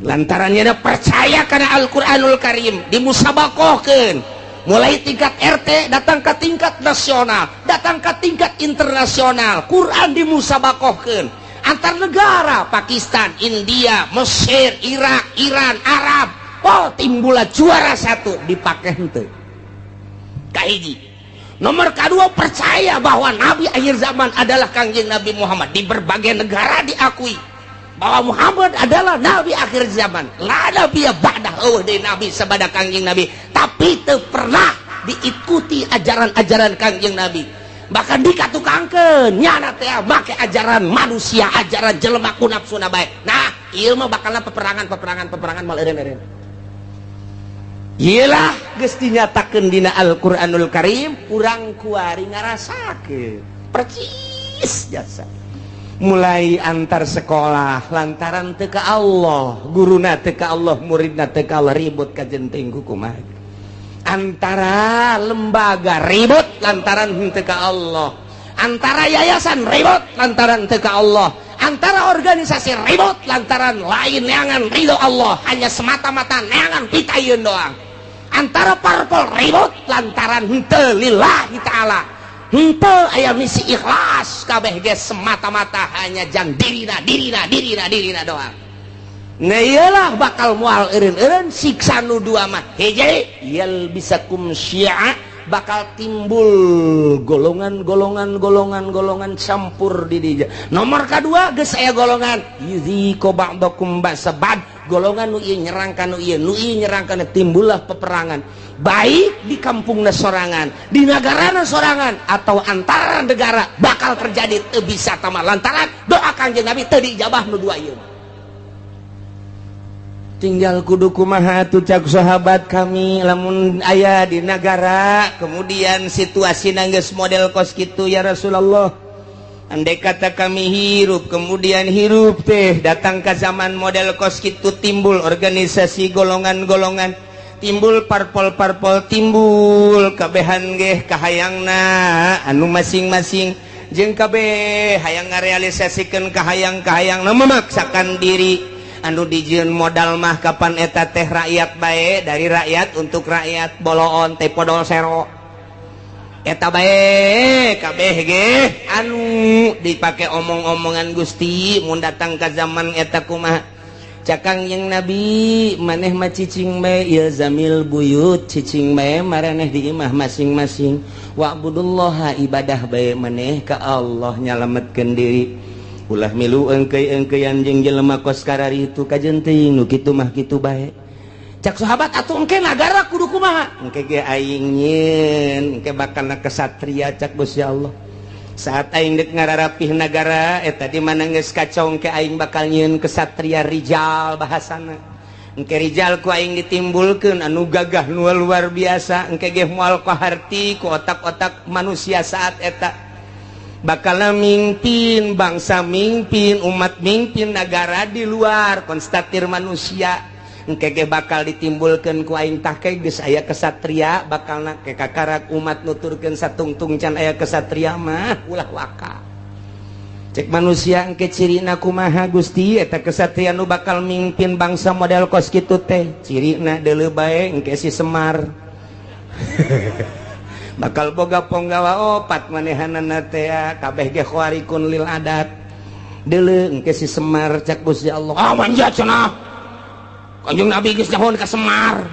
lantaran nyana percaya kana Al-Qur'anul Karim dimusabakohkeun mulai tingkat RT datang ke tingkat nasional, datang ke tingkat internasional. Quran dimusabakohkeun antar negara Pakistan, India, Mesir, Irak, Iran, Arab. Oh timbullah juara satu dipake henteu. Kahiji. Nomor kedua percaya bahwa Nabi akhir zaman adalah Kangjeng Nabi Muhammad di berbagai negara diakui bahwa Muhammad adalah Nabi akhir zaman. La nabiya ba'dah deui Nabi sabada Kangjeng Nabi, tapi teu pernah diikuti ajaran-ajaran Kangjeng Nabi. Bahkan dikatukangkeun nyana teh make ajaran manusia, ajaran jelema ku nafsuna bae. Nah, ieu mah bakalna peperangan mal eureun-eureun. Iyalah geus dinyatakeun dina Al-Qur'anul Karim, urang kuari ngarasakeun. Percis jasa. Mulai antar sekolah lantaran teu ka Allah, guruna teu ka Allah, muridna teu ka Allah, ribut ka jenting kumaha. Antara lembaga ribut lantaran teu ka Allah, antara yayasan ribut lantaran teu ka Allah, antara organisasi ribut lantaran lain neangan ridho Allah, hanya semata-mata neangan pitayeun doang. Antara parpol ribut lantaran henteu lillahi ta'ala, henteu aya misi ikhlas, kabeh ge semata-mata hanya jang dirina doang. Nah iyalah bakal mual eureun-eureun siksa nu dua mah. Hiji yal bisakum syi'a bakal timbul golongan campur di dieu. Nomor kedua geus aya golongan yudhiqu ba'dakum ba'sa ba'd, golongan nu ieu nyerang ka nu ieu nyerang kana timbullah peperangan. Baik di kampungna sorangan, di negarana sorangan atau antara negara bakal terjadi teu bisa tamah lantaran doa Kangjeng Nabi teu diijabah nu dua ieu. Tinggal kudu kumaha atuh cak sahabat kami lamun aya di negara kemudian situasina geus model kos kitu ya Rasulullah. Andai kata kami hirup kemudian hirup teh datang ke zaman model kos kitu, timbul organisasi golongan-golongan, timbul parpol-parpol, timbul kabehan ge kahayangna anu masing-masing jeung kabeh hayang ngarealisasikeun kahayang-kahayangna memaksakan diri. Anu dijieun modal mah kapan eta teh rakyat bae, dari rakyat untuk rakyat, boloon teh podol sero eta bae kabeh ge anu dipake omong-omongan Gusti mun datang ka zaman eta kumaha cakang yang Nabi maneh mah cicing bae ieu zamil buyut cicing bae maraneh di imah masing-masing wa'budullaha ibadah bae maneh ka Allah nyalametkeun diri. Ulah milu engkeuy-engkeuyan jeung jelema kos karari itu kajenting nu kitu mah kitu bae. Cak sahabat atuh engke nagara kudu kumaha? Engke ge aing nyieun, engke bakalna kesatria cak Gusti Allah. Saat aing deuk ngararapih nagara eta di mana geus kacau engke aing bakal nyieun kesatria rijal bahasana. engke rijal ku aing ditimbulkeun anu gagah nu luar biasa engke ge moal kaharti ku otak-otak manusia saat eta bakal mimpin bangsa, mimpin umat, mimpin negara di luar konstatir manusia engke ge bakal ditimbulkeun ku aing tah ke geus aya kesatria bakalna ke kakarak umat nuturkeun satungtung can aya kesatria mah ulah waka. Cek manusia engke cirina kumaha Gusti eta kesatria nu bakal mimpin bangsa model kos kitu teh cirina deuleu bae engke si Semar bakal boga ponggawa opat manehanana teh kabeh ge khawarikun lil adat deuleu engke si Semar cak Gusti Allah manjat cenah Kanjeng Nabi geus nyahon ka Semar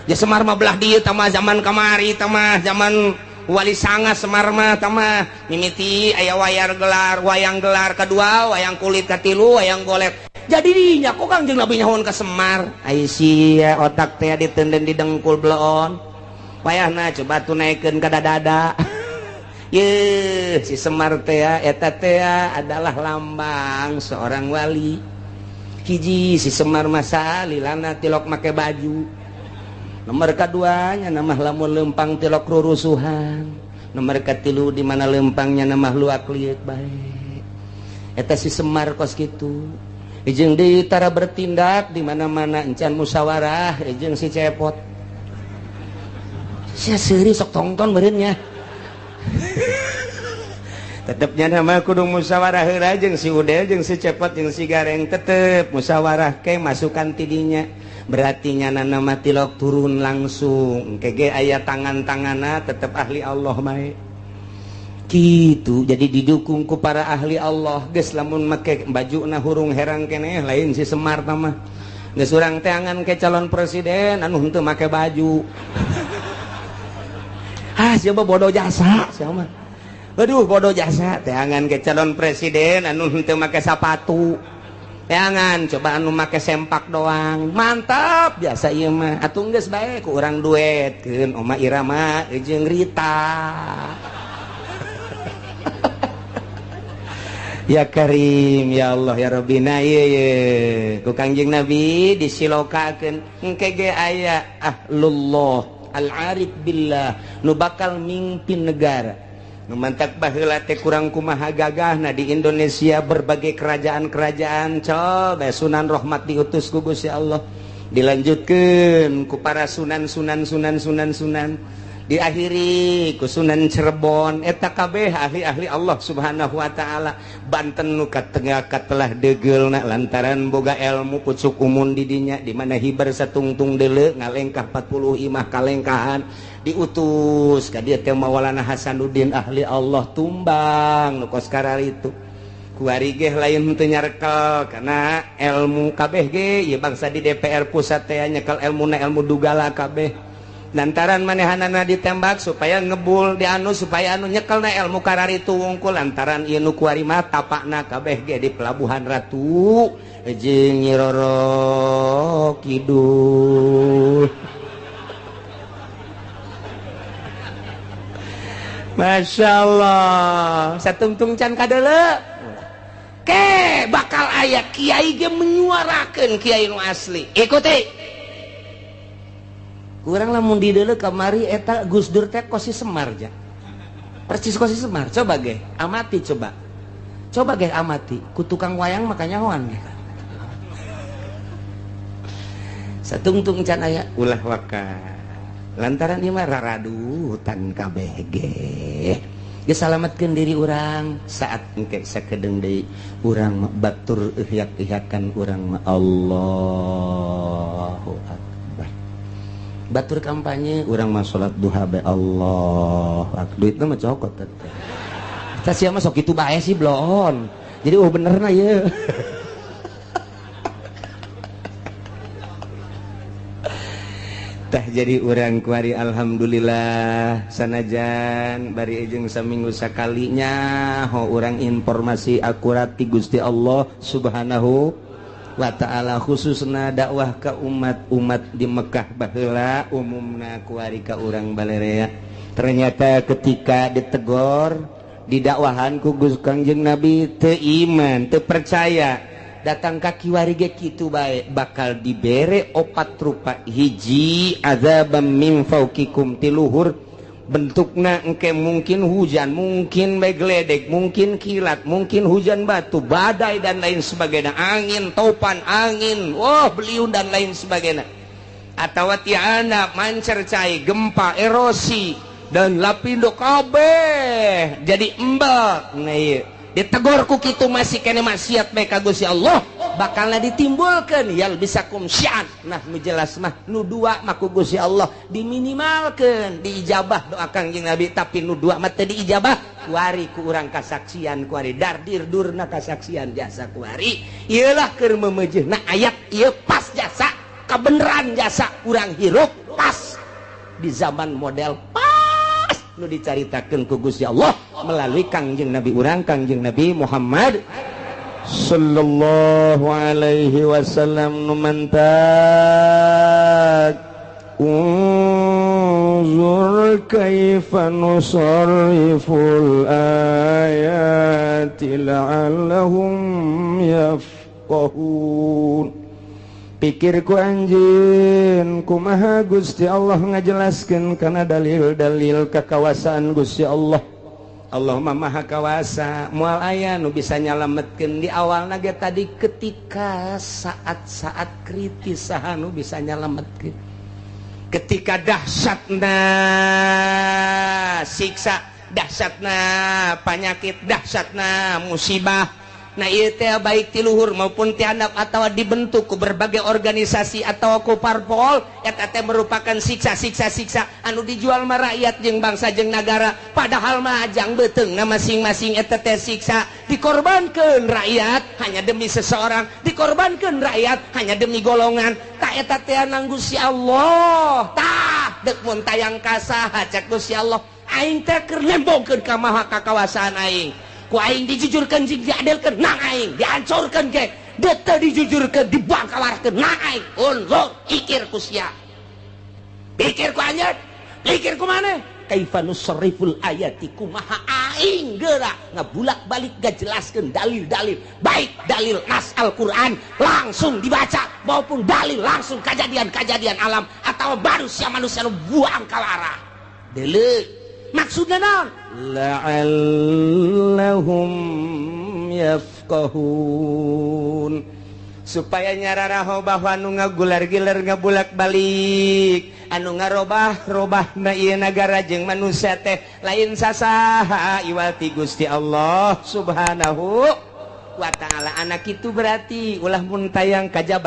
ya Semar mah belah dieu tah zaman kamari tah zaman Wali Sanga Semar mah tamah mimiti aya wayang gelar kedua, wayang kulit katilu, wayang golek. Jadi dinya kok Kangjeng Nabi nyahon ka Semar. Ai sia otak teh ditenden di dengkul bleon. Wayahna coba tunaikeun ka dada. Ye si Semar teh eta teh adalah lambang seorang wali. Hiji si Semar masa lilana tilok make baju. Nomor keduanya nama lamun lempang tilok rurusuhan. Nomor ketilu di mana lempangnya nama luak liuk baik. Eta si Semar kos kitu. Ijeng deui tara bertindak di mana-mana encan musyawarah ijeng si Cepot. Sia seuri sok tongton beureun nya. Tetepnya nama kudu musyawarah heula jeung si Udel jeung si Cepot jeung si Gareng tetep musyawarah ke masukan tidinya. Berarti nyana nama tilok turun langsung kege aya tangan-tanganna tetap ahli Allah bae gitu jadi didukung ku para ahli Allah geus lamun make bajuna hurung herang keneh lain si Semar mah geus urang teh angan ke calon presiden anu henteu make baju siapa bodoh jasa siapa aduh bodoh jasa teh angan ke calon presiden anu henteu make sepatu jangan coba anu make sempak doang mantap biasa ieu mah atuh geus bae ku urang duetkeun Oma Irama jeung Rita ya Karim ya Allah ya Rabbina ye ku Kangjeng Nabi disilokakeun engke ge aya ahlullah al-arif billah nu bakal mimpin negara mantak baheula teh kurang kumaha gagahna di Indonesia berbagai kerajaan-kerajaan coba Sunan Rahmat diutus ku Gusti Allah dilanjutkeun ku para sunan diakhiri ku Sunan Cirebon eta kabeh ahli-ahli Allah Subhanahu wa taala Banten nu katengah katelah degeulna lantaran boga ilmu pucuk umun di dinya di mana hibar satungtung deuleu ngalengkah 40 imah kalengkahan diutus ka dieu teh Maulana Hasanuddin ahli Allah tumbang nu kos kararitu kuari ge lain teu nyarekel kana ilmu kabeh ge ieu bangsa di DPR pusat teh nyekel ilmuna ilmu dugala kabeh lantaran manehanana ditembak supaya ngebul di anu supaya anu nyekelna ilmu kararitu wungkul lantaran ieu nu kuari mah tapakna kabeh ge di Pelabuhan Ratu jeung Nyi Roro Kidul. Masya Allah satungtung can kadeuleu ke bakal aya kiai ge menyuarakeun kiai nu asli ikuti kurang lamun di deuleu kamari eta Gus Dur teh kosi Semar ja percis kosi Semar coba ge amati coba ge amati ku tukang wayang makanya hoan satungtung can aya ulah waka lantaran ieu mah raradutan kabeh ge geus salametkeun diri urang saat engke sakedeung deui urang batur ihyak-ihyakan urang mah Allahu akbar batur kampanye urang mah salat duha bae Allah duitna mah cokot teh tah sia mah sok kitu bae sih blon jadi benerna ieu tah jadi urang kuari alhamdulillah sanajan bari jeung saminggu sakalinya ho urang informasi akurat ti Gusti Allah Subhanahu wa ta'ala khususna dakwah ka umat di Mekah baheula umumna kuari ka urang balerea ternyata ketika ditegor didakwahan ku Kangjeng Nabi teu iman teu percaya datang ka kiwari ge kitu bae bakal dibere opat rupa. Hiji adzabam min fauqikum, tiluhur bentukna engke mungkin hujan, mungkin bae gledek, mungkin kilat, mungkin hujan batu, badai dan lain sebagainya, angin topan, angin beliun dan lain sebagainya, atau tiana mancercai, gempa, erosi dan lapindo kabeh jadi embak. Nah ieu ditegur ku kitu masih kene maksiat bae ka Gusti Allah bakalna ditimbulkeun yal bisakum syan. Nah nu jelas mah nu dua mah ku Gusti Allah diminimalkeun diijabah doa Kangjeng Nabi, tapi nu dua mah teu diijabah kuari ku urang kasaksian kuari dardir durna kasaksian jasa kuari ieu lah keur memeujeuna ayat ieu pas jasa kabeneran jasa urang hirup pas di zaman model nu dicaritakeun ku Gusti Allah melalui Kangjeng Nabi urang Kangjeng Nabi Muhammad sallallahu alaihi wasallam nu mantak unzur kaifa nusarriful ayati la'allahum yafqahun. Pikirku anjeun kumaha Gusti Allah ngajelaskeun kana dalil-dalil kekawasaan Gusti Allah. Allah mah maha kawasa, moal aya nu bisa nyalametkeun di awalna ge tadi ketika saat-saat kritis saha nu bisa nyalametkeun. Ketika dahsyatna siksa, dahsyatna penyakit, dahsyatna musibah. Nah ieu teh baik ti luhur maupun ti handap atawa dibentuk ku berbagai organisasi atawa ku parpol eta teh merupakan siksa-siksa anu dijual mah rakyat jeung bangsa jeung nagara, padahal mah ajang beuteungna masing-masing eta teh siksa dikorbankeun rakyat hanya demi seseorang, dikorbankeun rakyat hanya demi golongan. Tah eta teh nang Gusti Allah tah deuk mun tayang ka saha cek Gusti Allah aing teh keur nembongkeun ka maha kakawasaan aing. Ku aing dijujurkeun jeung diadilkeun nang aing dihancurkeun ge deuk teu dijujurkeun dibangkalarkeun nang aing. Unzur pikir ku sia, pikir ku anjeun, pikir ku maneh kaifa nusarriful ayati kumaha aing geura ngabulak-balik ngajelaskeun dalil-dalil, baik dalil nas Al-Qur'an langsung dibaca maupun dalil langsung kejadian-kejadian alam atau manusia nu buang kalara. Deuleu maksudna naon? La'allahum yafqahun, supaya nyararaho bahwa anu ngagular-gilar ngabulak-balik anu ngarobah-robahna ieu nagara jeung manusia teh lain sasaha iwal ti Gusti Allah subhanahu wa ta'ala. Anak itu berarti ulah mun tayang kajaba